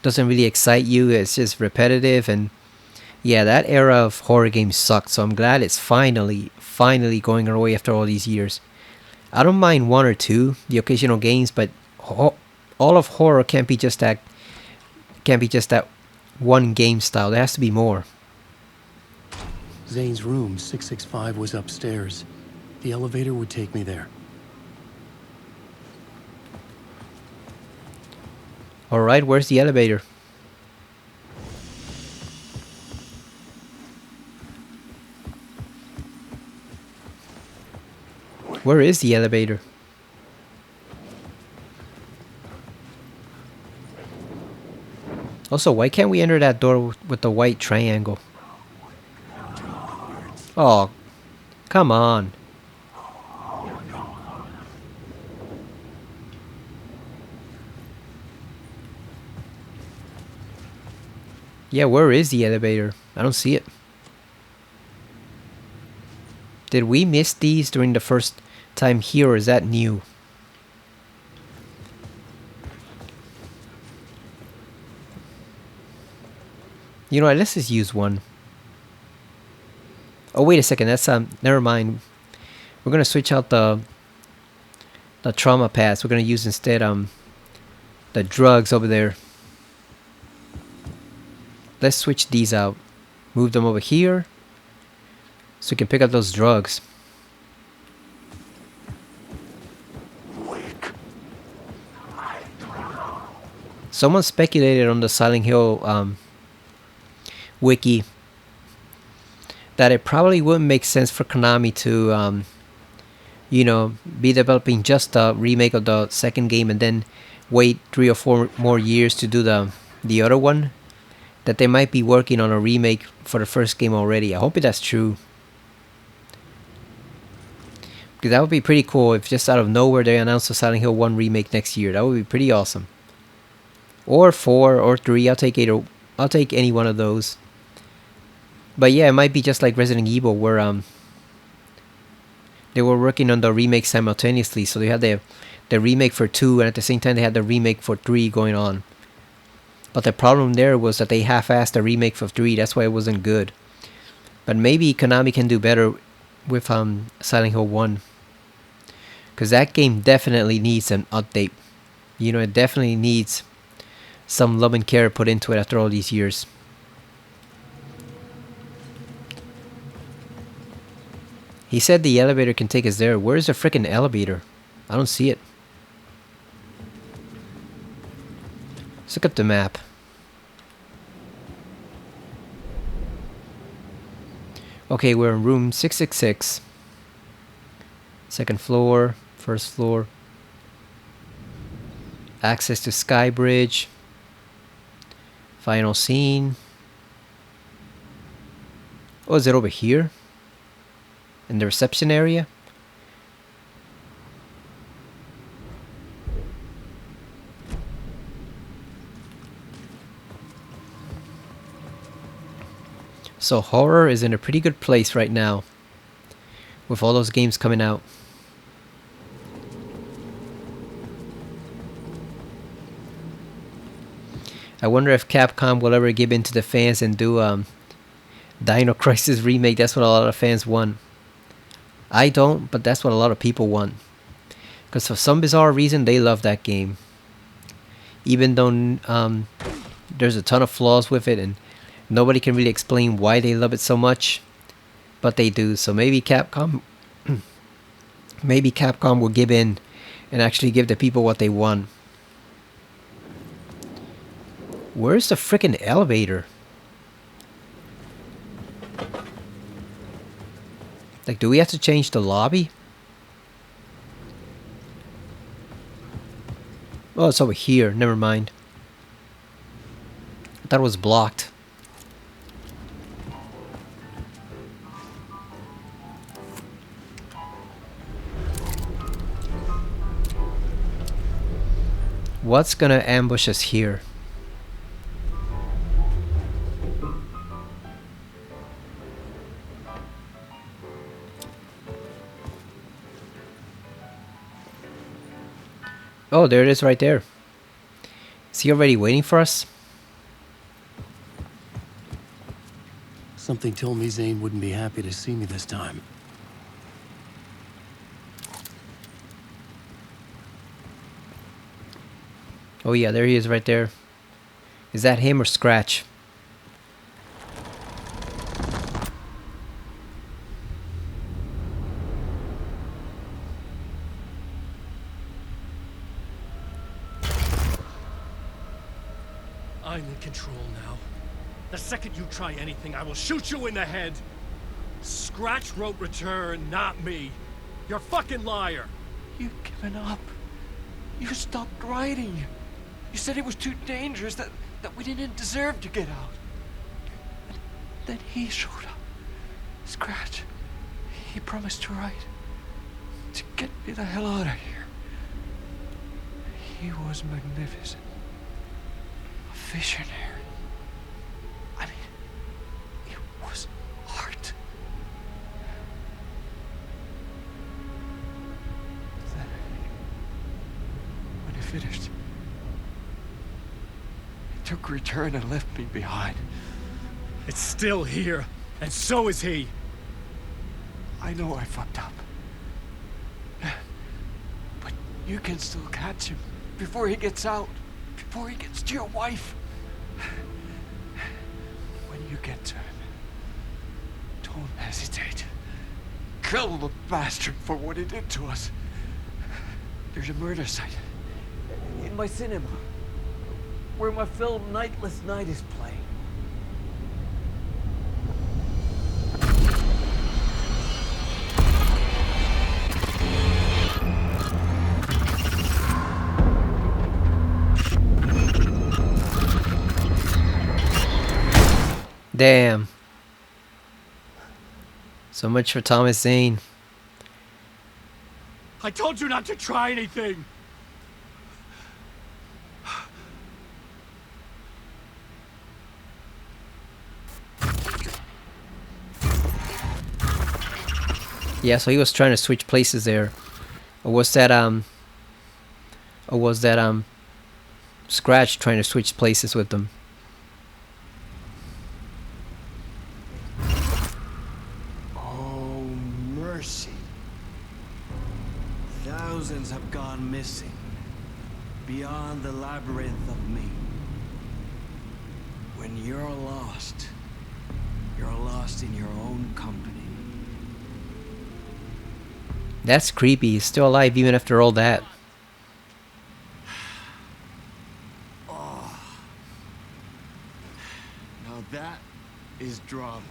A: doesn't really excite you. It's just repetitive, and yeah, that era of horror games sucked. So I'm glad it's finally going away after all these years. I don't mind one or two, the occasional games, but all of horror can't be just that one game style. There has to be more.
B: Zane's room, 665, was upstairs. The elevator would take me there.
A: Alright, where's the elevator? Where is the elevator? Also, why can't we enter that door with the white triangle? Oh, come on. Yeah, where is the elevator? I don't see it. Did we miss these during the first time here, or is that new? You know what, let's just use one. Oh, wait a second, that's never mind. We're gonna switch out the trauma pads. We're gonna use instead the drugs over there. Let's switch these out. Move them over here so we can pick up those drugs. Someone speculated on the Silent Hill wiki that it probably wouldn't make sense for Konami to be developing just a remake of the second game and then wait 3 or 4 more years to do the other one. That they might be working on a remake for the first game already. I hope that's true, because that would be pretty cool if just out of nowhere they announced a Silent Hill 1 remake next year. That would be pretty awesome. Or 4 or 3. I'll take 8 or I'll take any one of those. But yeah, it might be just like Resident Evil, where they were working on the remake simultaneously. So they had the remake for 2, and at the same time they had the remake for 3 going on. But the problem there was that they half-assed the remake for 3. That's why it wasn't good. But maybe Konami can do better with Silent Hill 1. Because that game definitely needs an update. It definitely needs some love and care put into it after all these years. He said the elevator can take us there. Where's the freaking elevator? I don't see it. Let's look up the map. Okay, we're in room 666. Second floor, first floor. Access to Sky Bridge. Final scene. Oh, is it over here? In the reception area? So horror is in a pretty good place right now, with all those games coming out. I wonder if Capcom will ever give in to the fans and do Dino Crisis remake, that's what a lot of fans want. I don't, but that's what a lot of people want. Because for some bizarre reason, they love that game. Even though there's a ton of flaws with it, and nobody can really explain why they love it so much, but they do. So maybe Capcom will give in and actually give the people what they want. Where's the freaking elevator? Like, do we have to change the lobby? Oh, it's over here. Never mind. I thought it was blocked. What's gonna ambush us here? Oh, there it is right there. Is he already waiting for us?
B: Something told me Zane wouldn't be happy to see me this time.
A: Oh yeah, there he is right there. Is that him or Scratch?
F: I'm in control now. The second you try anything, I will shoot you in the head. Scratch wrote return, not me. You're a fucking liar.
G: You've given up. You stopped writing. You said it was too dangerous, that we didn't deserve to get out. And then he showed up. Scratch. He promised to write. To get me the hell out of here. He was magnificent. A visionary. I mean, it was art. Then, when he finished, he took return and left me behind.
F: It's still here, and so is he.
G: I know I fucked up. But you can still catch him before he gets out, before he gets to your wife. When you get to him, don't hesitate. Kill the bastard for what he did to us. There's a murder site in my cinema where my film Nightless Night is playing.
A: Damn. So much for Thomas Zane.
F: I told you not to try anything.
A: Yeah, so he was trying to switch places there. Or was that Scratch trying to switch places with them?
H: Oh, mercy. Thousands have gone missing. Beyond the labyrinth of me. When you're lost in your own company.
A: That's creepy. He's still alive even after all that.
H: Oh. Now that is drama.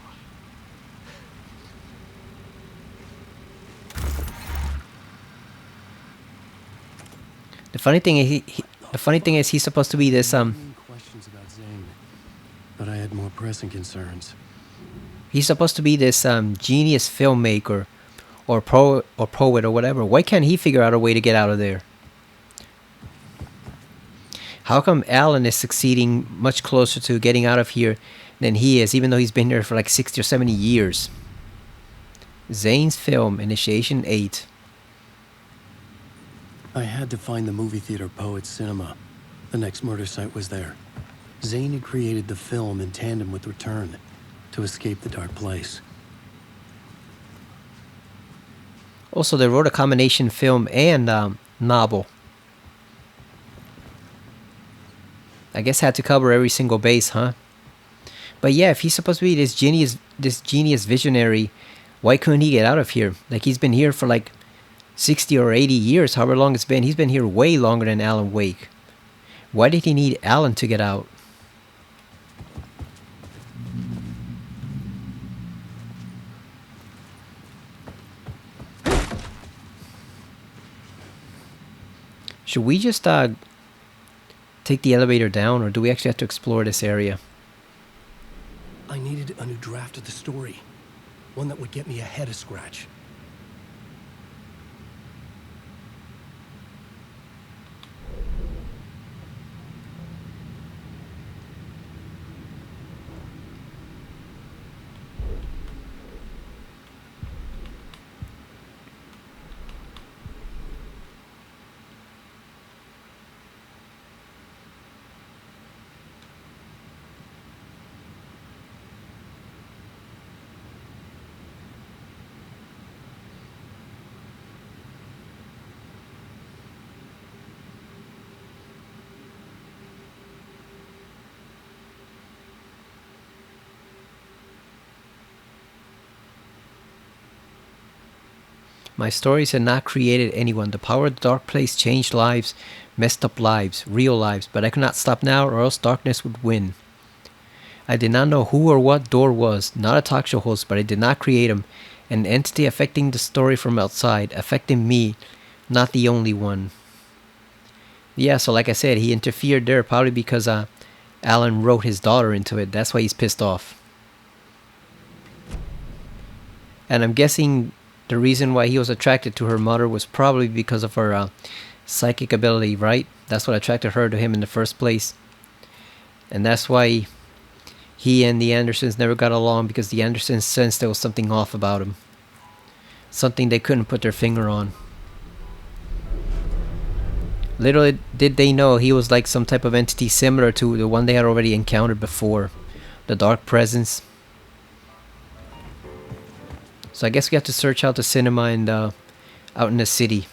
A: The funny thing is he's supposed to be this
B: Questions about Zane, but I had more pressing concerns.
A: he's supposed to be this genius filmmaker or poet or whatever. Why can't he figure out a way to get out of there? How come Alan is succeeding much closer to getting out of here than he is, even though he's been there for like 60 or 70 years? Zane's film, Initiation 8.
B: I had to find the movie theater Poets Cinema. The next murder site was there. Zane had created the film in tandem with Return. to escape the dark place.
A: Also, they wrote a combination film and novel. I guess had to cover every single base, huh? But yeah, if he's supposed to be this genius visionary, why couldn't he get out of here? Like, he's been here for like 60 or 80 years, however long it's been. He's been here way longer than Alan Wake. Why did he need Alan to get out? Should we just take the elevator down, or do we actually have to explore this area?
B: I needed a new draft of the story. One that would get me ahead of Scratch.
A: My stories had not created anyone. The power of the dark place changed lives, messed up lives, real lives, but I could not stop now or else darkness would win. I did not know who or what Door was, not a talk show host, but I did not create him. An entity affecting the story from outside, affecting me, not the only one. Yeah, so like I said, he interfered there probably because Alan wrote his daughter into it. That's why he's pissed off. And I'm guessing the reason why he was attracted to her mother was probably because of her psychic ability, right? That's what attracted her to him in the first place. And that's why he and the Andersons never got along, because the Andersons sensed there was something off about him. Something they couldn't put their finger on. Little did they know he was like some type of entity similar to the one they had already encountered before. The Dark Presence. So I guess we have to search out the cinema and out in the city.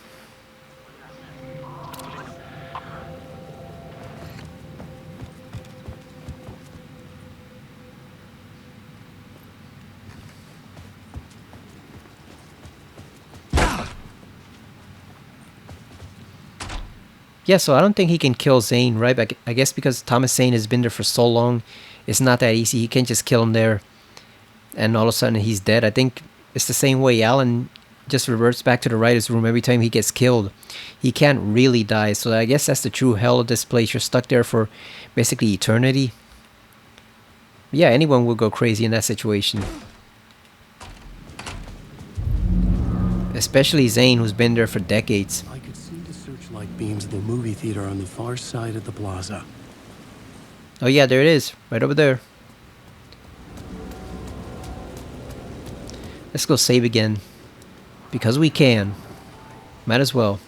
A: Yeah, so I don't think he can kill Zane, right? I guess because Thomas Zane has been there for so long, it's not that easy. He can't just kill him there and all of a sudden he's dead. I think it's the same way Alan just reverts back to the writer's room every time he gets killed. He can't really die, so I guess that's the true hell of this place. You're stuck there for basically eternity. Yeah, anyone would go crazy in that situation. Especially Zane, who's been there for decades.
B: I could see the searchlight beams of the movie theater on the far side of the plaza.
A: Oh yeah, there it is, right over there. Let's go save again. Because we can. Might as well.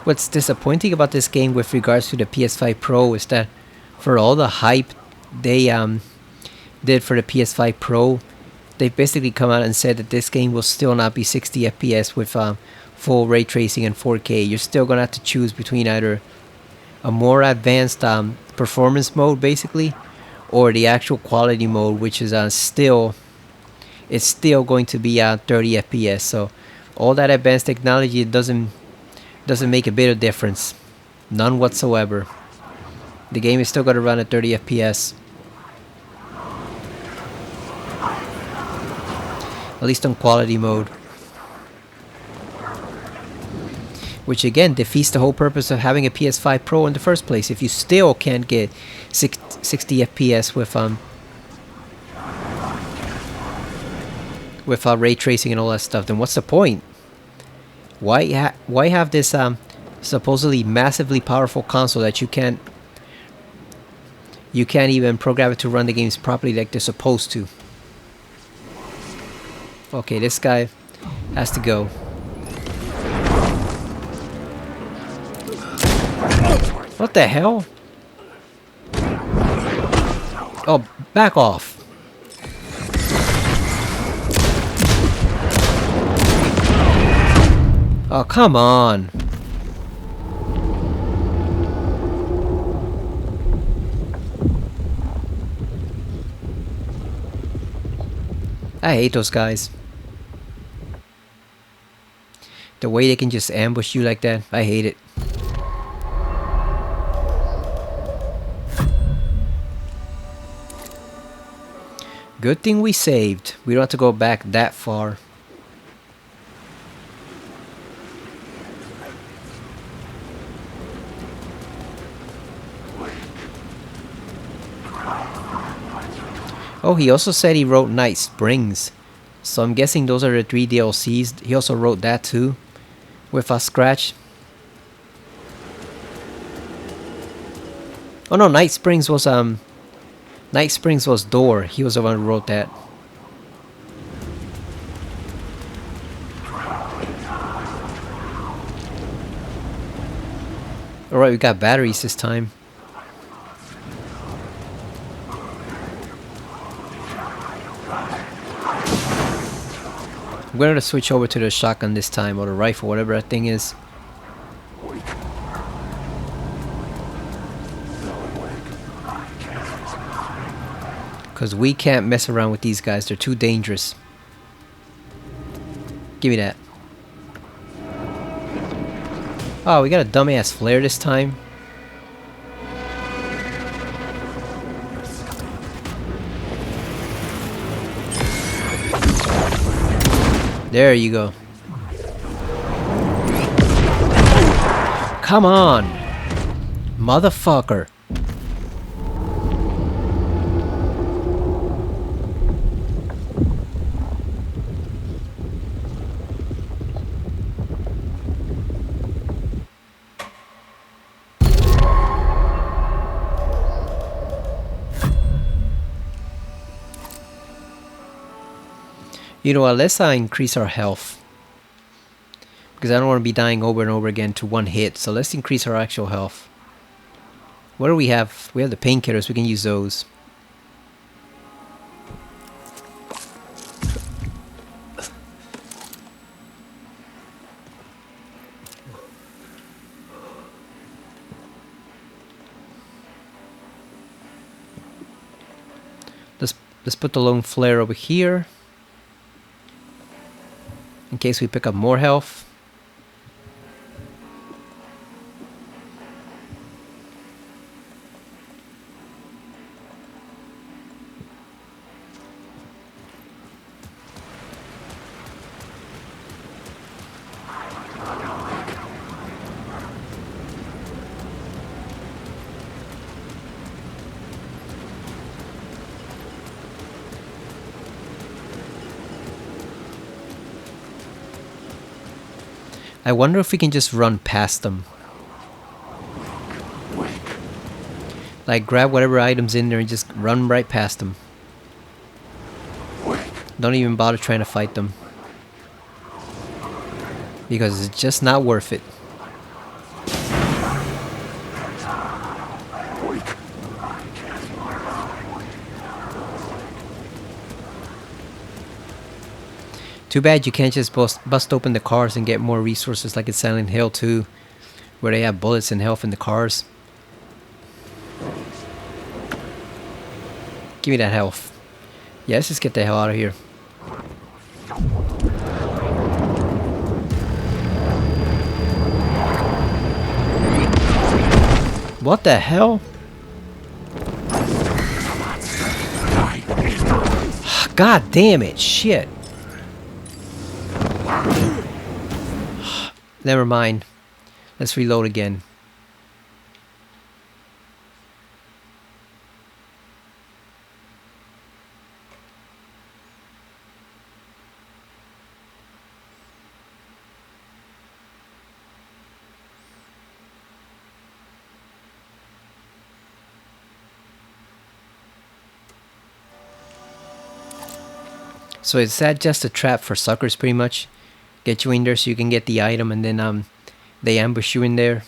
A: What's disappointing about this game with regards to the PS5 Pro is that for all the hype they did for the PS5 Pro, they've basically come out and said that this game will still not be 60 FPS with full ray tracing and 4K. You're still going to have to choose between either a more advanced performance mode, basically, or the actual quality mode, which is still going to be 30 FPS. So all that advanced technology doesn't make a bit of difference. None whatsoever. The game is still going to run at 30 FPS. At least on quality mode. Which again defeats the whole purpose of having a PS5 Pro in the first place. If you still can't get 60 FPS with ray tracing and all that stuff, then what's the point? Why have this supposedly massively powerful console that you can't even program it to run the games properly like they're supposed to? Okay, this guy has to go. What the hell? Oh, back off. Oh, come on. I hate those guys. The way they can just ambush you like that, I hate it. Good thing we saved. We don't have to go back that far. Oh, he also said he wrote Night Springs. So I'm guessing those are the 3 DLCs. He also wrote that too. With a scratch. Oh no, Night Springs was Door. He was the one who wrote that. Alright, we got batteries this time. I'm going to switch over to the shotgun this time, or the rifle, whatever that thing is. Because we can't mess around with these guys, they're too dangerous. Give me that. Oh, we got a dumbass flare this time. There you go. Come on, motherfucker. You know what, let's increase our health. Because I don't want to be dying over and over again to one hit. So let's increase our actual health. What do we have? We have the painkillers, we can use those. Let's put the lone flare over here. In case we pick up more health. I wonder if we can just run past them. Like grab whatever items in there and just run right past them. Don't even bother trying to fight them. Because it's just not worth it. Too bad you can't just bust open the cars and get more resources like in Silent Hill 2, where they have bullets and health in the cars. Give me that health. Yeah, let's just get the hell out of here. What the hell? God damn it, shit. Never mind. Let's reload again. So is that just a trap for suckers pretty much? Get you in there so you can get the item and then they ambush you in there?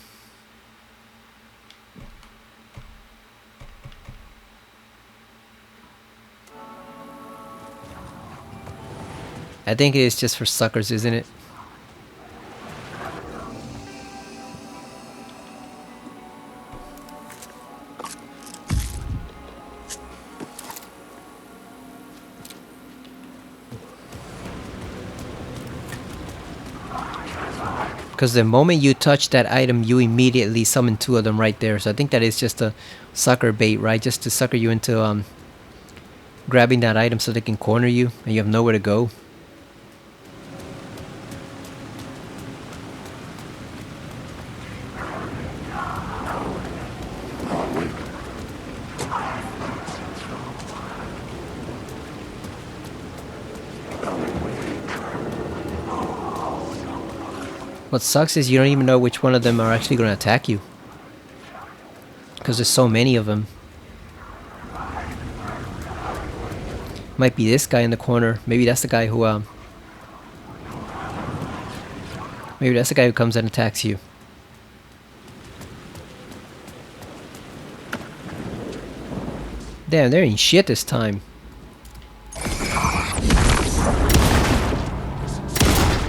A: I think it is just for suckers, isn't it? Because the moment you touch that item, you immediately summon 2 of them right there. So I think that is just a sucker bait, right? Just to sucker you into grabbing that item so they can corner you and you have nowhere to go. What sucks is you don't even know which one of them are actually going to attack you. Because there's so many of them. Might be this guy in the corner. Maybe that's the guy who maybe that's the guy who comes and attacks you. Damn, they're in shit this time.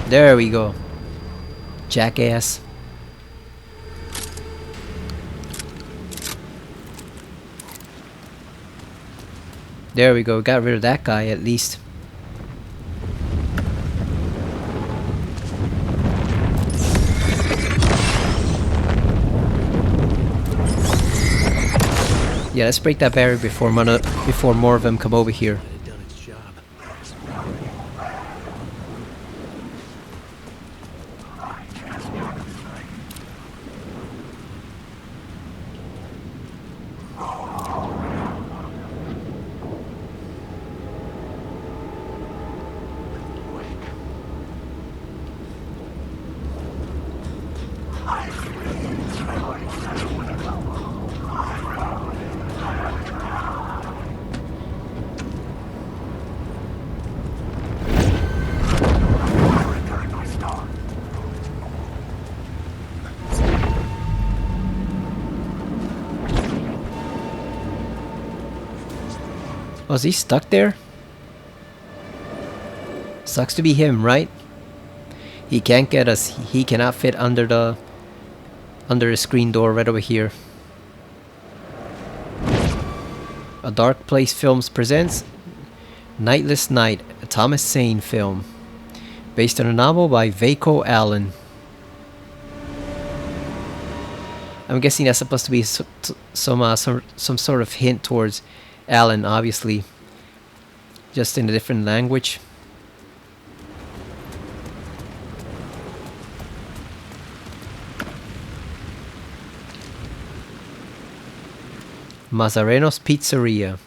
A: There we go. Jackass. There we go, got rid of that guy at least. Yeah, let's break that barrier before more of them come over here. Oh, is he stuck there? Sucks to be him, right? He can't get us. He cannot fit under the screen door right over here. A Dark Place Films presents Nightless Night, a Thomas Zane film, based on a novel by Vaco Allen. I'm guessing that's supposed to be some sort of hint towards Allen, obviously, just in a different language. Mazzareno's Pizzeria.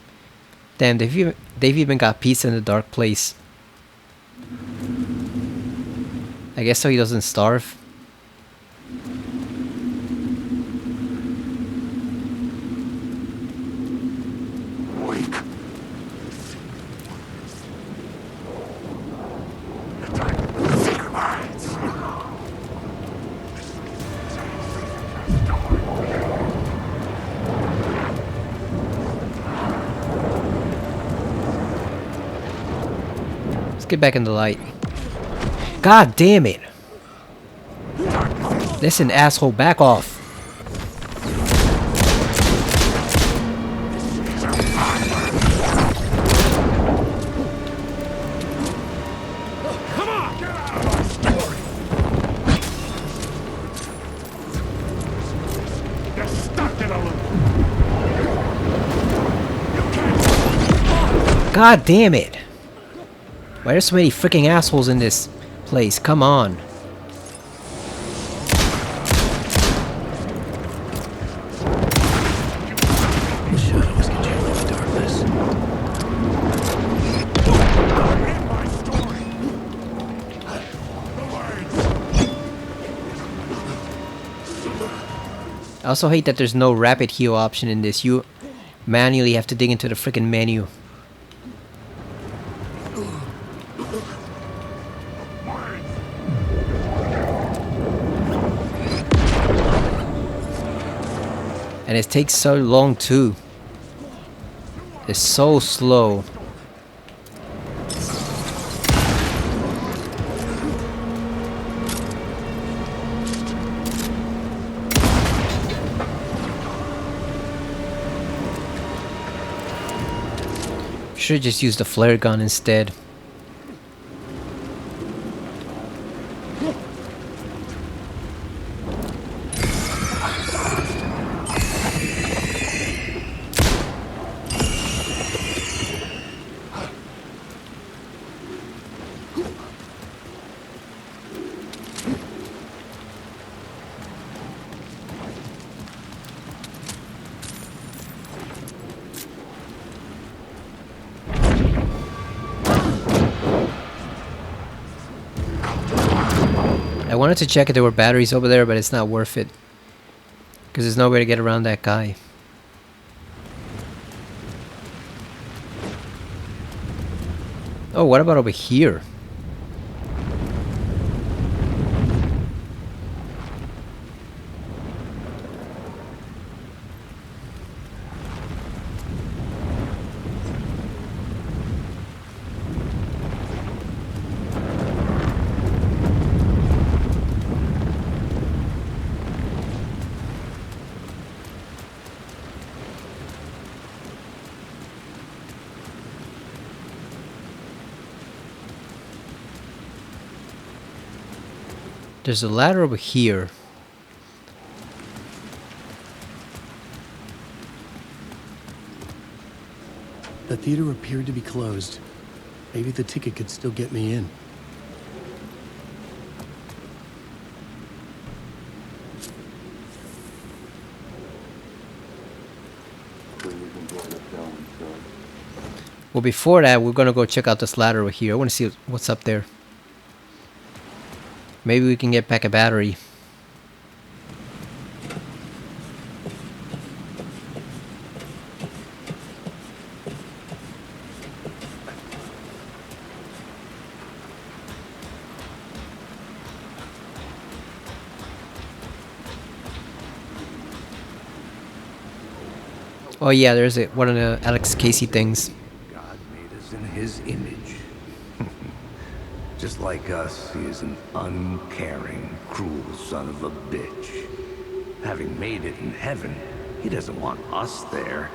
A: Damn, they've even got pizza in the Dark Place. I guess so he doesn't starve. Get back in the light. God damn it. Listen, asshole, back off. God damn it. Why are there so many freaking assholes in this place? Come on.
B: Shadows control the darkness.
A: I also hate that there's no rapid heal option in this. You manually have to dig into the freaking menu. And it takes so long too. It's so slow. Should just use the flare gun instead. I wanted to check if there were batteries over there, but it's not worth it. Because there's no way to get around that guy. Oh, what about over here? There's a ladder over here.
B: The theater appeared to be closed. Maybe the ticket could still get me in.
A: Well, before that, we're gonna go check out this ladder over here. I want to see what's up there. Maybe we can get back a battery. Oh yeah, there's one of the Alex Casey things.
D: God made us in his image. Just like us, he is an uncaring, cruel son of a bitch. Having made it in heaven, he doesn't want us there,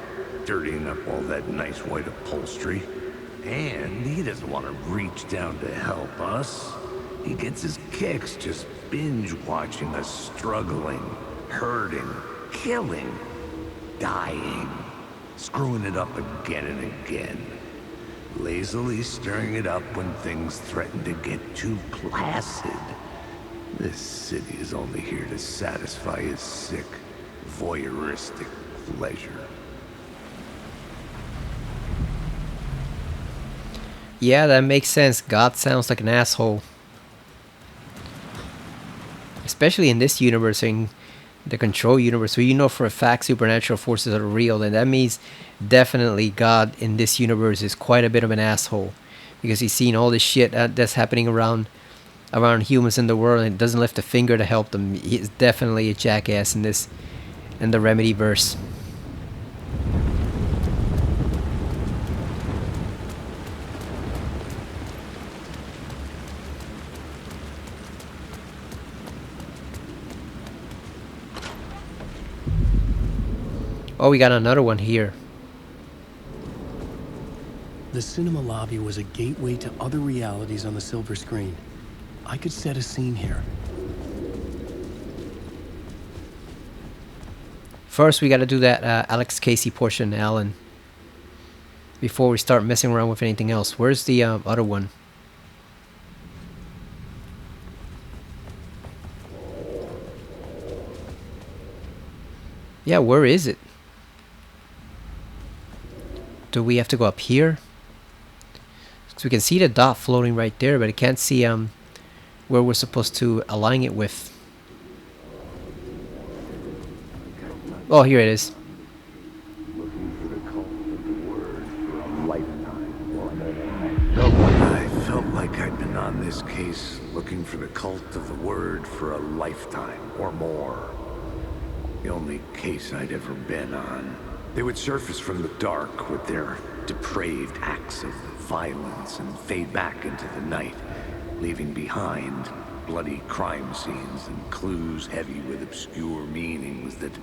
D: dirtying up all that nice white upholstery. And he doesn't want to reach down to help us. He gets his kicks just binge-watching us struggling, hurting, killing, dying, screwing it up again and again. Lazily stirring it up when things threaten to get too placid. This city is only here to satisfy his sick, voyeuristic pleasure.
A: Yeah, that makes sense. God sounds like an asshole. Especially in this universe, in the Control universe, where you know for a fact supernatural forces are real, and that means definitely God in this universe is quite a bit of an asshole, because he's seen all this shit that's happening around humans in the world and doesn't lift a finger to help them. He's definitely a jackass in the Remedy verse. Oh, we got another one here.
B: The cinema lobby was a gateway to other realities on the silver screen. I could set a scene here.
A: First, we got to do that Alex Casey portion, Alan, before we start messing around with anything else. Where's the other one? Yeah, where is it? Do we have to go up here? So we can see the dot floating right there, but I can't see where we're supposed to align it with. Oh, here it is.
D: I felt like I'd been on this case looking for the cult of the word for a lifetime or more.
I: The only case I'd ever been on. They would surface from the dark with their depraved acts of violence and fade back into the night, leaving behind bloody crime scenes and clues heavy with obscure meanings that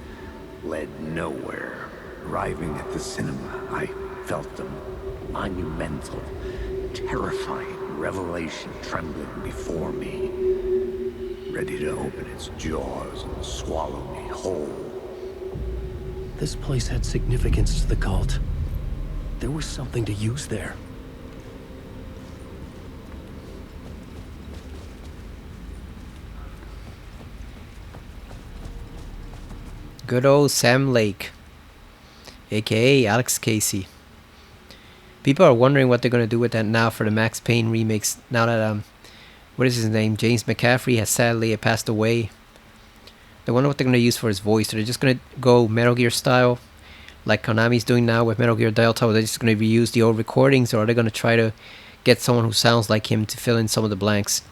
I: led nowhere. Arriving at the cinema, I felt a monumental, terrifying revelation trembling before me, ready to open its jaws and swallow me whole.
B: This place had significance to the cult. There was something to use there.
A: Good old Sam Lake, aka Alex Casey. People are wondering what they're gonna do with that now for the Max Payne remakes. Now that what is his name? James McCaffrey has sadly passed away. They wonder what they're gonna use for his voice. Are they just gonna go Metal Gear style, like Konami's doing now with Metal Gear Delta? Or are they just gonna reuse the old recordings, or are they gonna try to get someone who sounds like him to fill in some of the blanks?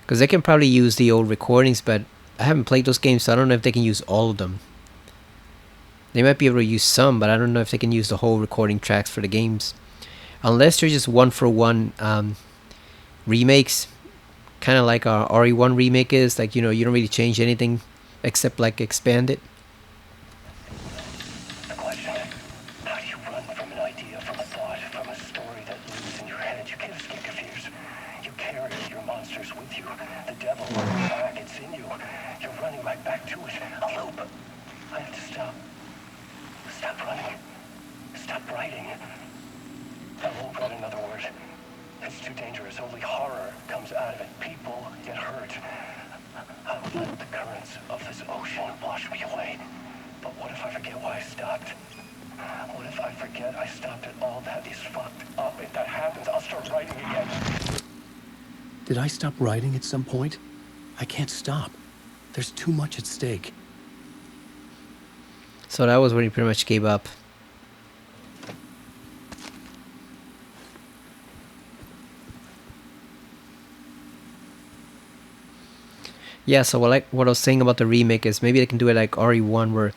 A: Because they can probably use the old recordings, but I haven't played those games, so I don't know if they can use all of them. They might be able to use some, but I don't know if they can use the whole recording tracks for the games. Unless they're just one-for-one remakes, kind of like our RE1 remake is. Like, you know, you don't really change anything except, like, expand it.
J: The question, how do you run from an idea, from a thought, from a story that lives in your head? You can't escape your fears. You carry your monsters with you. The devil on your back, it's in you. You're running right back to it. A loop. I have to stop. Stop running. Stop writing. I won't write another word. It's too dangerous. Only horror comes out of it. People get hurt. I will let the currents of this ocean wash me away. But what if I forget why I stopped? What if I forget I stopped at all that is fucked up? If that happens, I'll start writing again.
B: Did I stop writing at some point? I can't stop. There's too much at stake.
A: So that was when he pretty much gave up. Yeah, so what I was saying about the remake is maybe they can do it like RE1 where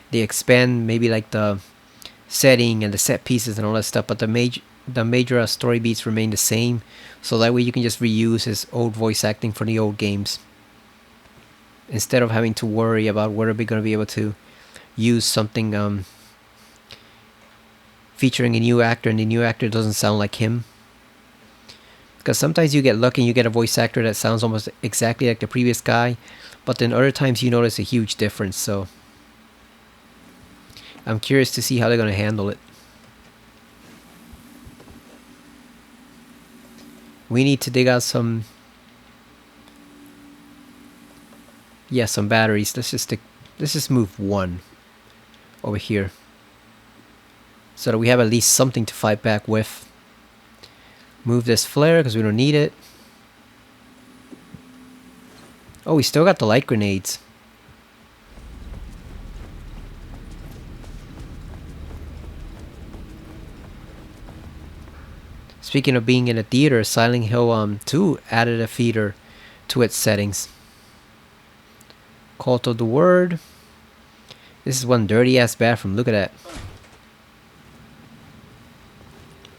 A: they expand maybe like the setting and the set pieces and all that stuff, but the major story beats remain the same, so that way you can just reuse his old voice acting for the old games instead of having to worry about whether we're going to be able to use something featuring a new actor and the new actor doesn't sound like him. Because sometimes you get lucky and you get a voice actor that sounds almost exactly like the previous guy, but then other times you notice a huge difference. So I'm curious to see how they're going to handle it. We need to dig out some batteries. Let's just move one over here so that we have at least something to fight back with. Move this flare because we don't need it. Oh, we still got the light grenades. Speaking of being in a theater, Silent Hill 2 added a feeder to its settings. Cult of the Word. This is one dirty ass bathroom. Look at that.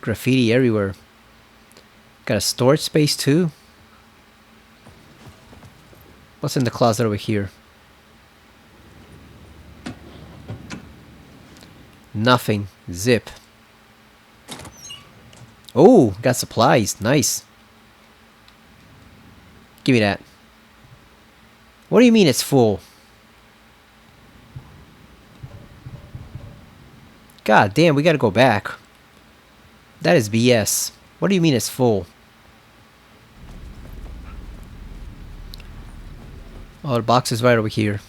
A: Graffiti everywhere. Got a storage space too. What's in the closet over here? Nothing. Zip. Oh, got supplies. Nice. Give me that. What do you mean it's full? God damn, we gotta go back. That is BS. What do you mean it's full? Oh, the box is right over here.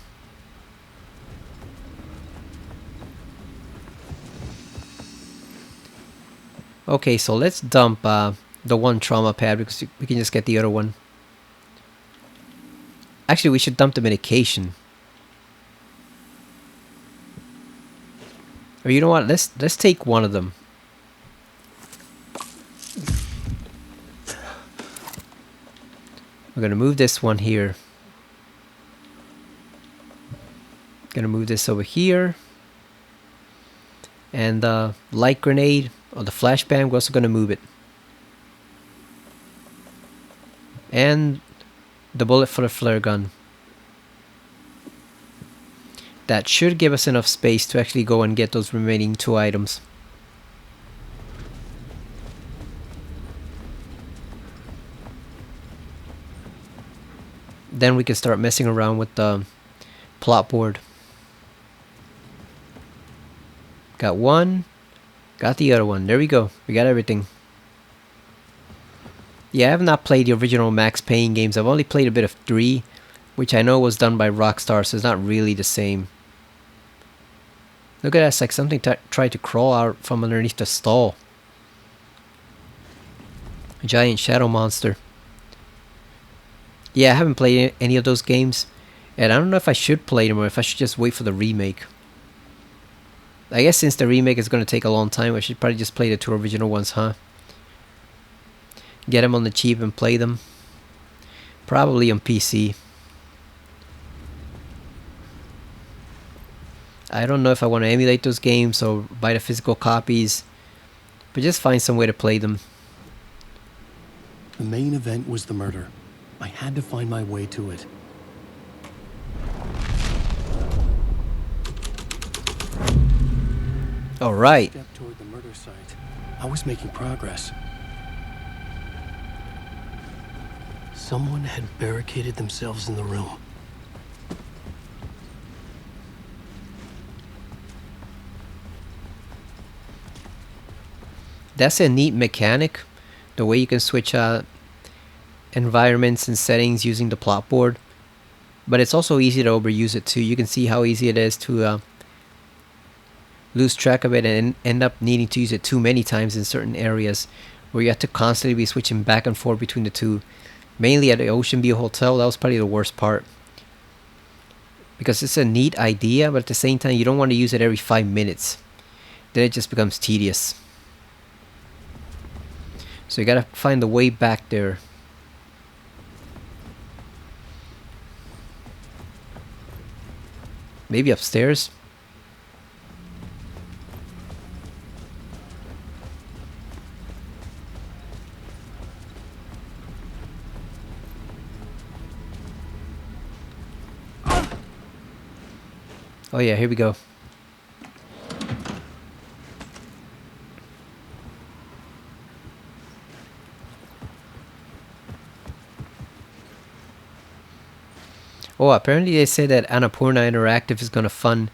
A: Okay, so let's dump the one trauma pad because we can just get the other one. Actually, we should dump the medication. Or you know what? Let's take one of them. We're gonna move this one here. Gonna move this over here. And the light grenade, or the flashbang, we're also gonna move it. And the bullet for the flare gun. That should give us enough space to actually go and get those remaining 2 items. Then we can start messing around with the plot board. Got one, got the other one. There we go. We got everything. Yeah, I have not played the original Max Payne games. I've only played a bit of 3, which I know was done by Rockstar, so it's not really the same. Look at that, it's like something tried to crawl out from underneath the stall. A giant shadow monster. Yeah, I haven't played any of those games, and I don't know if I should play them or if I should just wait for the remake. I guess since the remake is going to take a long time, I should probably just play the 2 original ones, huh? Get them on the cheap and play them. Probably on PC. I don't know if I want to emulate those games or buy the physical copies, but just find some way to play them.
B: The main event was the murder. I had to find my way to it.
A: All right.
B: Step toward the murder site. I was making progress. Someone had barricaded themselves in the room.
A: That's a neat mechanic, the way you can switch environments and settings using the plot board. But it's also easy to overuse it too. You can see how easy it is to lose track of it and end up needing to use it too many times in certain areas where you have to constantly be switching back and forth between the two. Mainly at the Ocean View Hotel, that was probably the worst part. Because it's a neat idea, but at the same time you don't want to use it every 5 minutes. Then it just becomes tedious. So you gotta find the way back there. Maybe upstairs? Oh yeah, here we go. Oh, apparently they say that Annapurna Interactive is going to fund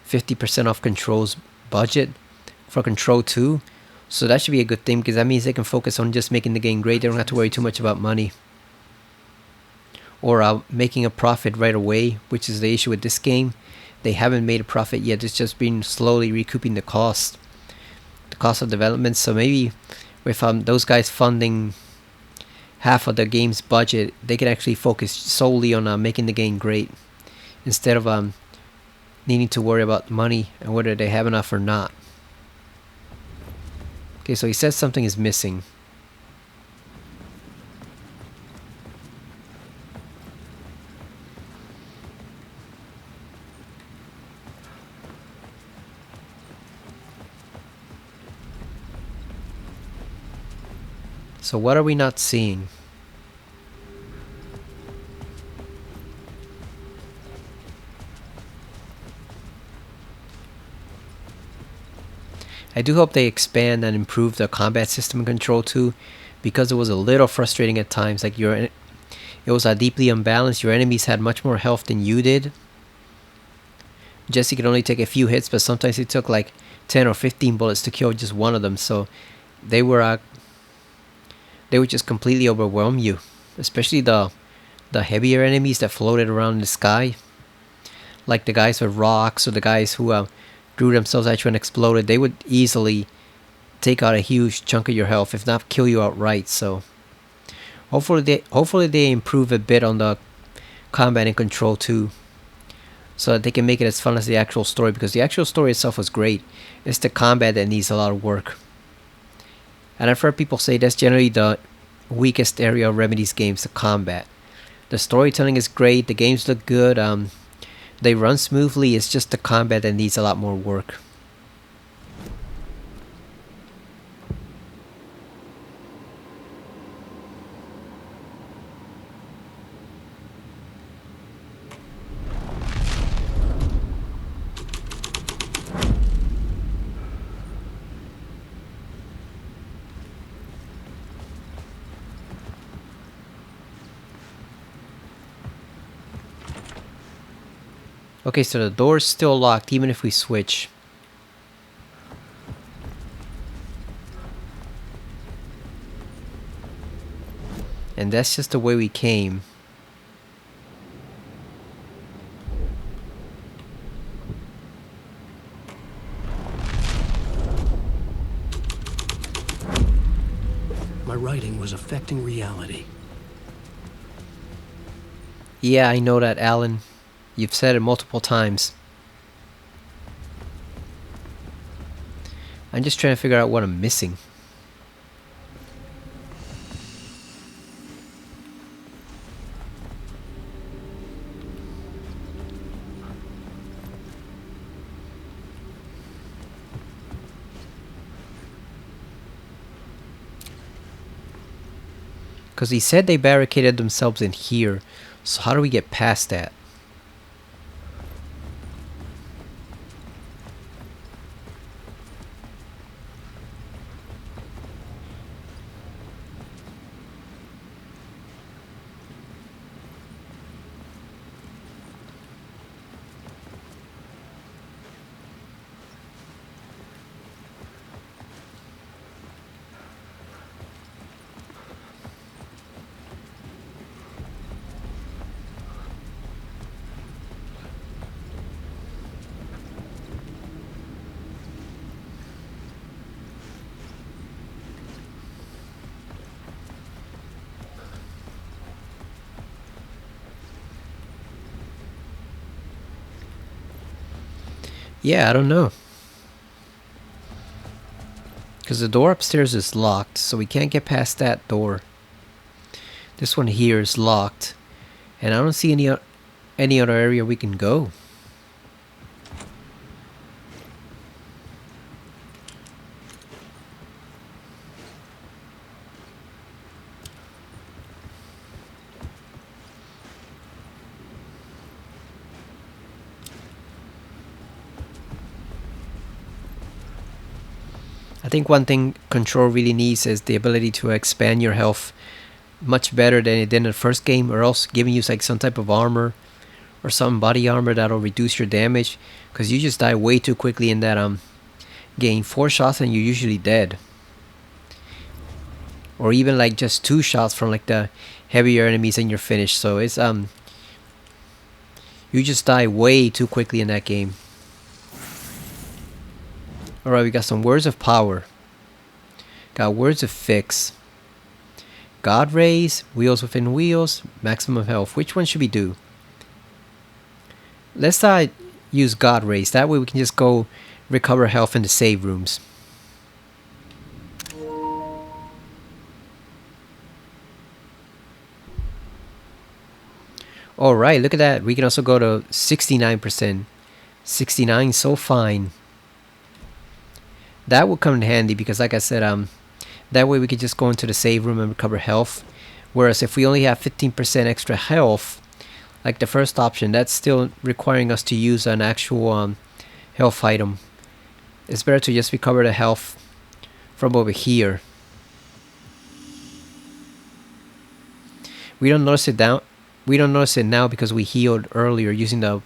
A: 50% off Control's budget for Control 2. So that should be a good thing, because that means they can focus on just making the game great. They don't have to worry too much about money. Or making a profit right away, which is the issue with this game. They haven't made a profit yet. It's just been slowly recouping the cost. The cost of development. So maybe with those guys funding half of the game's budget, they can actually focus solely on making the game great, instead of needing to worry about money and whether they have enough or not. Okay, so he says something is missing. So what are we not seeing? I do hope they expand and improve the combat system in Control 2, because it was a little frustrating at times. Like it was deeply unbalanced. Your enemies had much more health than you did. Jesse could only take a few hits, but sometimes it took like 10 or 15 bullets to kill just one of them. So they would just completely overwhelm you, especially the heavier enemies that floated around in the sky, like the guys with rocks or the guys who threw themselves at you and exploded. They would easily take out a huge chunk of your health, if not kill you outright. So hopefully they improve a bit on the combat and Control 2, so that they can make it as fun as the actual story, because the actual story itself was great. It's the combat that needs a lot of work. And I've heard people say that's generally the weakest area of Remedy's games, the combat. The storytelling is great, the games look good, They run smoothly, it's just the combat that needs a lot more work. Okay, so the door's still locked even if we switch. And that's just the way we came.
B: My writing was affecting reality.
A: Yeah, I know that, Alan. You've said it multiple times. I'm just trying to figure out what I'm missing. Because he said they barricaded themselves in here. So how do we get past that? Yeah, I don't know. Because the door upstairs is locked, so we can't get past that door. This one here is locked. And I don't see any other area we can go. I think one thing Control really needs is the ability to expand your health much better than it did in the first game, or else giving you like some type of armor or some body armor that'll reduce your damage, because you just die way too quickly in that game. 4 shots and you're usually dead, or even like just 2 shots from like the heavier enemies and you're finished. So it's you just die way too quickly in that game. Alright, we got some words of power. Got words of fix. God rays, wheels within wheels, maximum health. Which one should we do? Let's use God rays. That way we can just go recover health in the save rooms. Alright, look at that. We can also go to 69%. 69, so fine. That would come in handy because, like I said, that way we could just go into the save room and recover health. Whereas if we only have 15% extra health, like the first option, that's still requiring us to use an actual health item. It's better to just recover the health from over here. We don't notice it down. We don't notice it now because we healed earlier using the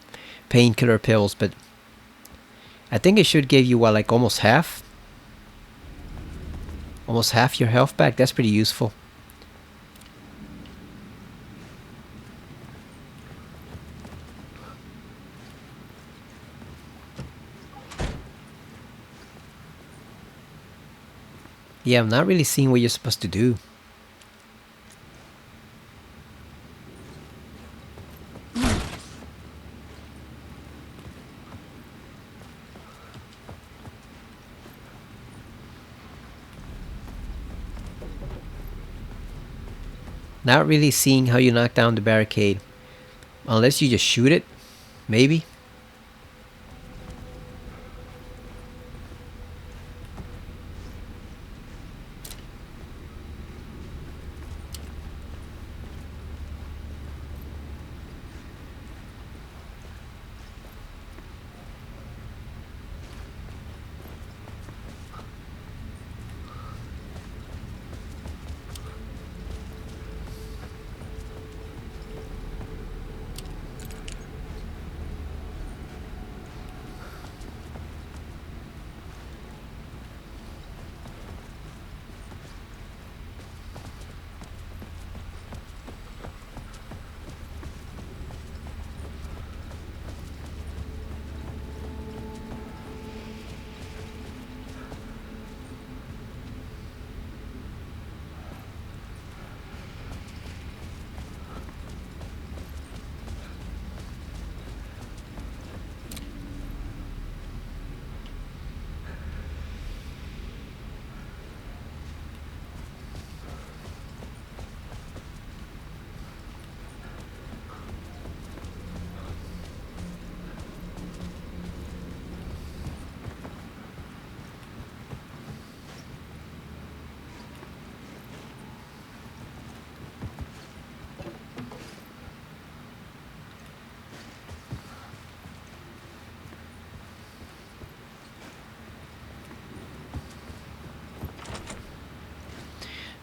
A: painkiller pills, but I think it should give you what, like almost half your health back. That's pretty useful. Yeah, I'm not really seeing what you're supposed to do. Not really seeing how you knock down the barricade. Unless you just shoot it. Maybe?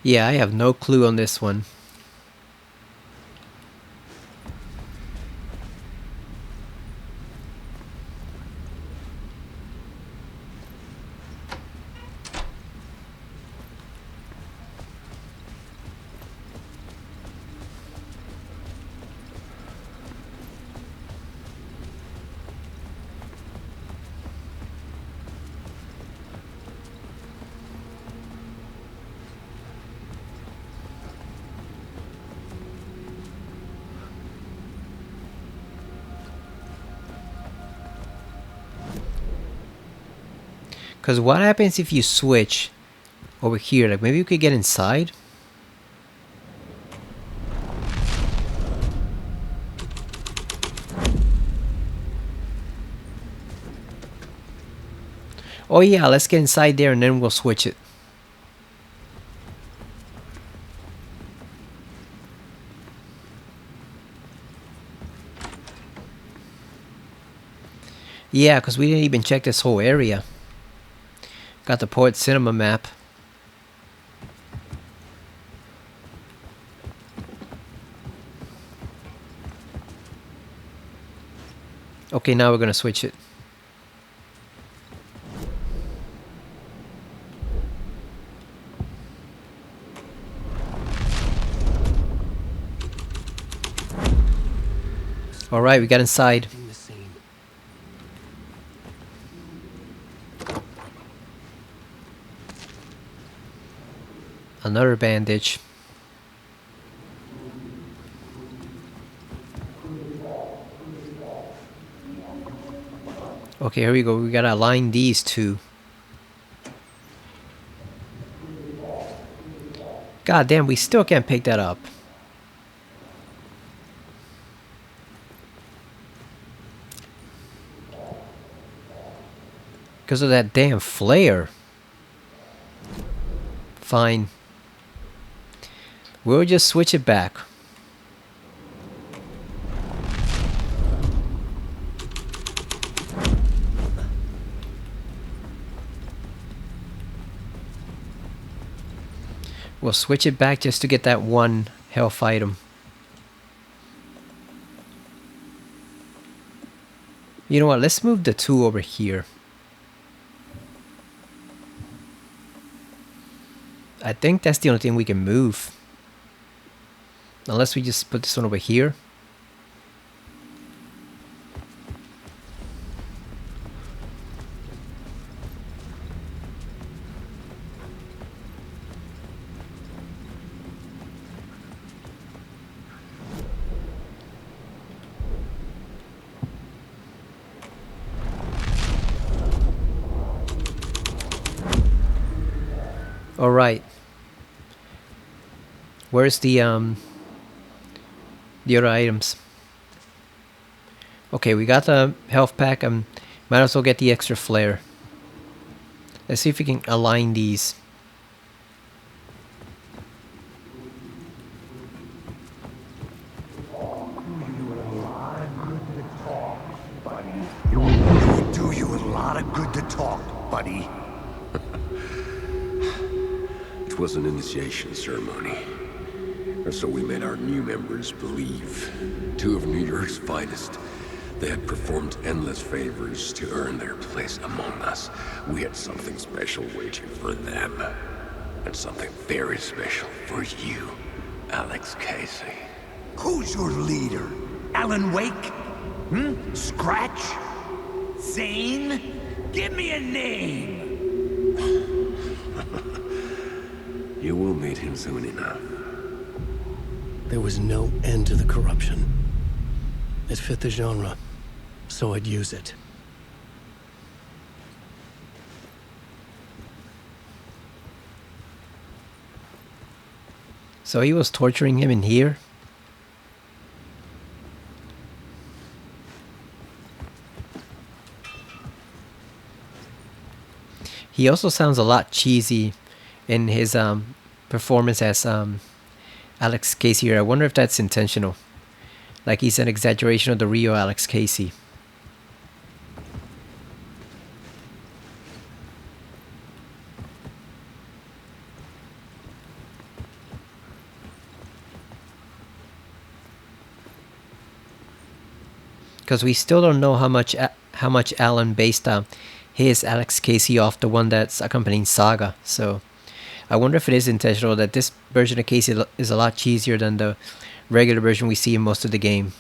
A: Yeah, I have no clue on this one. Because what happens if you switch over here? Like, maybe you could get inside? Oh yeah, let's get inside there and then we'll switch it. Yeah, because we didn't even check this whole area. Got the Port Cinema map. Okay, now we're gonna switch it. Alright, we got inside.
B: In the same.
A: Another bandage. Okay, here we go. We gotta align these two. God damn, we still can't pick that up. Because of that damn flare. Fine. We'll just switch it back. We'll switch it back just to get that one health item. You know what? Let's move the two over here. I think that's the only thing we can move. Unless we just put this one over here. All right. Where's the other items? Okay, we got the health pack. Might as well get the extra flare. Let's see if we can align these.
I: It would do you a lot of good to talk, buddy.
K: It was an initiation ceremony. Or so we made our new members believe. Two of New York's finest. They had performed endless favors to earn their place among us. We had something special waiting for them. And something very special for you, Alex Casey.
I: Who's your leader? Alan Wake? Scratch? Zane? Give me a name!
K: You will meet him soon enough.
B: There was no end to the corruption. It fit the genre, so I'd use it.
A: So he was torturing him in here? He also sounds a lot cheesy in his performance as Alex Casey here. I wonder if that's intentional. Like he's an exaggeration of the real Alex Casey. Because we still don't know how much Alan based his Alex Casey off the one that's accompanying Saga. So I wonder if it is intentional that this version of Casey is a lot cheesier than the regular version we see in most of the game.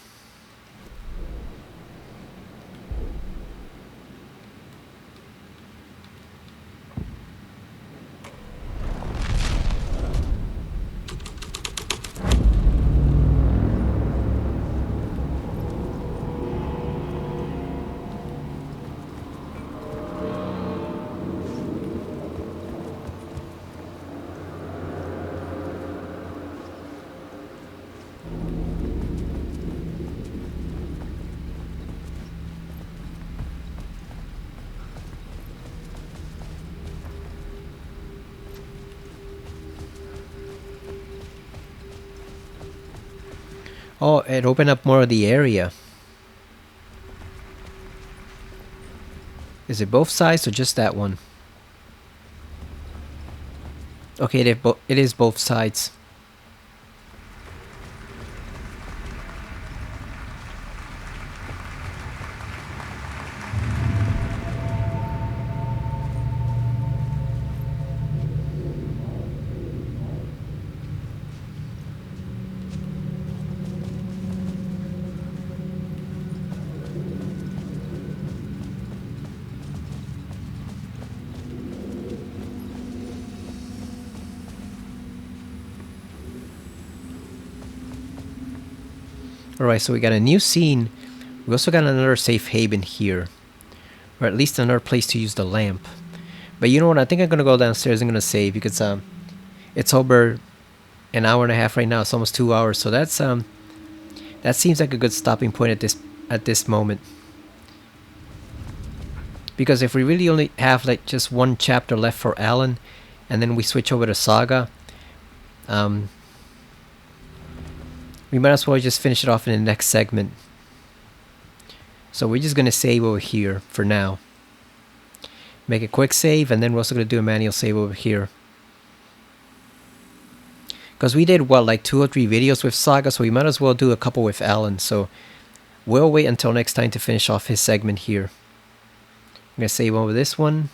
A: Oh, it opened up more of the area. Is it both sides or just that one? Okay, it is both sides. Alright, so we got a new scene. We also got another safe haven here. Or at least another place to use the lamp. But you know what? I think I'm going to go downstairs and I'm going to save because it's over an hour and a half right now. It's almost 2 hours. So that's that seems like a good stopping point at this moment. Because if we really only have like just one chapter left for Alan and then we switch over to Saga, we might as well just finish it off in the next segment. So we're just going to save over here for now. Make a quick save, and then we're also going to do a manual save over here. Because we did, what, like 2 or 3 videos with Saga, so we might as well do a couple with Alan. So we'll wait until next time to finish off his segment here. I'm going to save over this one.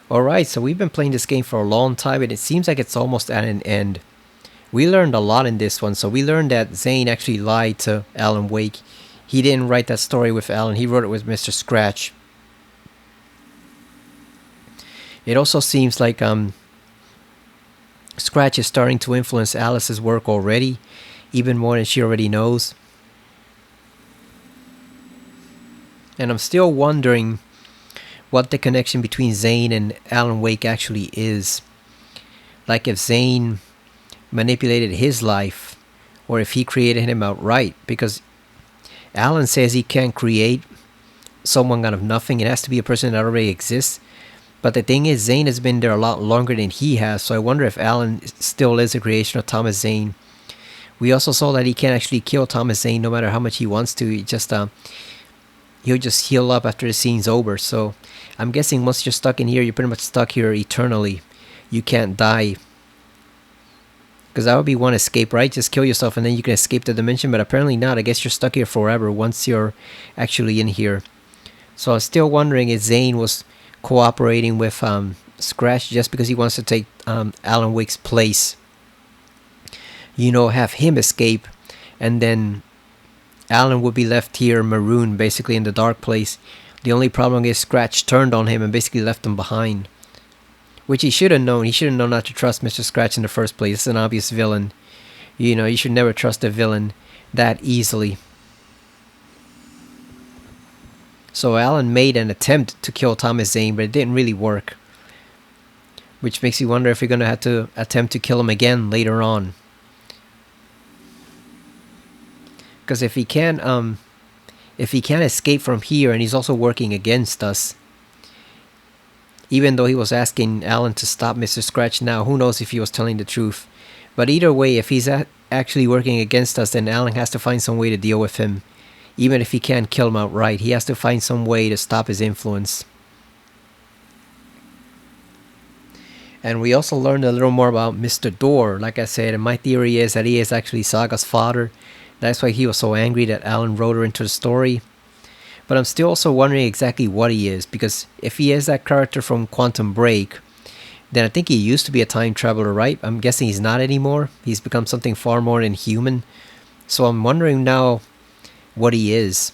A: Alright, so we've been playing this game for a long time and it seems like it's almost at an end. We learned a lot in this one. So we learned that Zane actually lied to Alan Wake. He didn't write that story with Alan, he wrote it with Mr. Scratch. It also seems like Scratch is starting to influence Alice's work already, even more than she already knows. And I'm still wondering what the connection between Zane and Alan Wake actually is. like if Zane manipulated his life, or if he created him outright, because Alan says he can't create someone out of nothing. It has to be a person that already exists. But the thing is, Zane has been there a lot longer than he has, so I wonder if Alan still is a creation of Thomas Zane. We also saw that he can't actually kill Thomas Zane no matter how much he wants to. He'll just heal up after the scene's over. So I'm guessing once you're stuck in here, you're pretty much stuck here eternally. You can't die. Because that would be one escape, right? Just kill yourself and then you can escape the dimension. But apparently not. I guess you're stuck here forever once you're actually in here. So I was still wondering if Zane was cooperating with Scratch just because he wants to take Alan Wake's place. You know, have him escape, and then Alan would be left here marooned, basically in the dark place. The only problem is Scratch turned on him and basically left him behind. Which he should have known. He should have known not to trust Mr. Scratch in the first place. It's an obvious villain. You know, you should never trust a villain that easily. So Alan made an attempt to kill Thomas Zane, but it didn't really work. Which makes you wonder if you're going to have to attempt to kill him again later on. Because if he can't escape from here, and he's also working against us, even though he was asking Alan to stop Mr. Scratch now, who knows if he was telling the truth. But either way, if he's actually working against us, then Alan has to find some way to deal with him. Even if he can't kill him outright, he has to find some way to stop his influence. And we also learned a little more about Mr. Door. Like I said, and my theory is that he is actually Saga's father. That's why he was so angry that Alan wrote her into the story. But I'm still also wondering exactly what he is. Because if he is that character from Quantum Break, then I think he used to be a time traveler, right? I'm guessing he's not anymore. He's become something far more than human. So I'm wondering now what he is.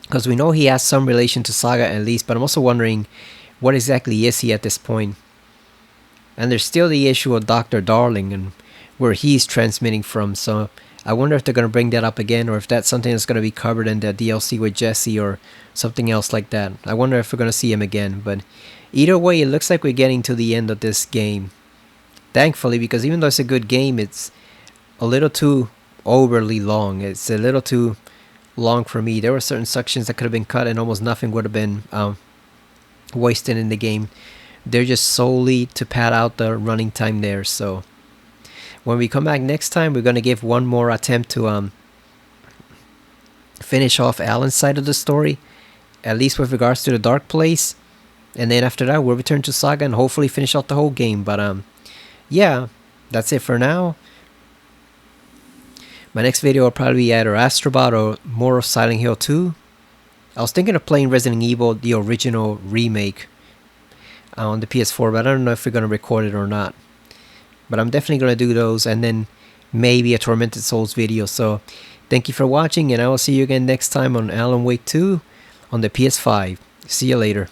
A: Because we know he has some relation to Saga at least, but I'm also wondering what exactly is he at this point. And there's still the issue of Dr. Darling and where he's transmitting from, so I wonder if they're going to bring that up again, or if that's something that's going to be covered in the DLC with Jesse or something else like that. I wonder if we're going to see him again, but either way, it looks like we're getting to the end of this game. Thankfully, because even though it's a good game, it's a little too overly long. It's a little too long for me. There were certain sections that could have been cut and almost nothing would have been wasted in the game. They're just solely to pad out the running time there. So when we come back next time, we're going to give one more attempt to finish off Alan's side of the story, at least with regards to the Dark Place. And then after that, we'll return to Saga and hopefully finish out the whole game. But yeah, that's it for now. My next video will probably be either Astrobot or more of Silent Hill 2. I was thinking of playing Resident Evil, the original remake, on the PS4, but I don't know if we're going to record it or not. But I'm definitely going to do those, and then maybe a Tormented Souls video. So thank you for watching, and I will see you again next time on Alan Wake 2 on the PS5. See you later.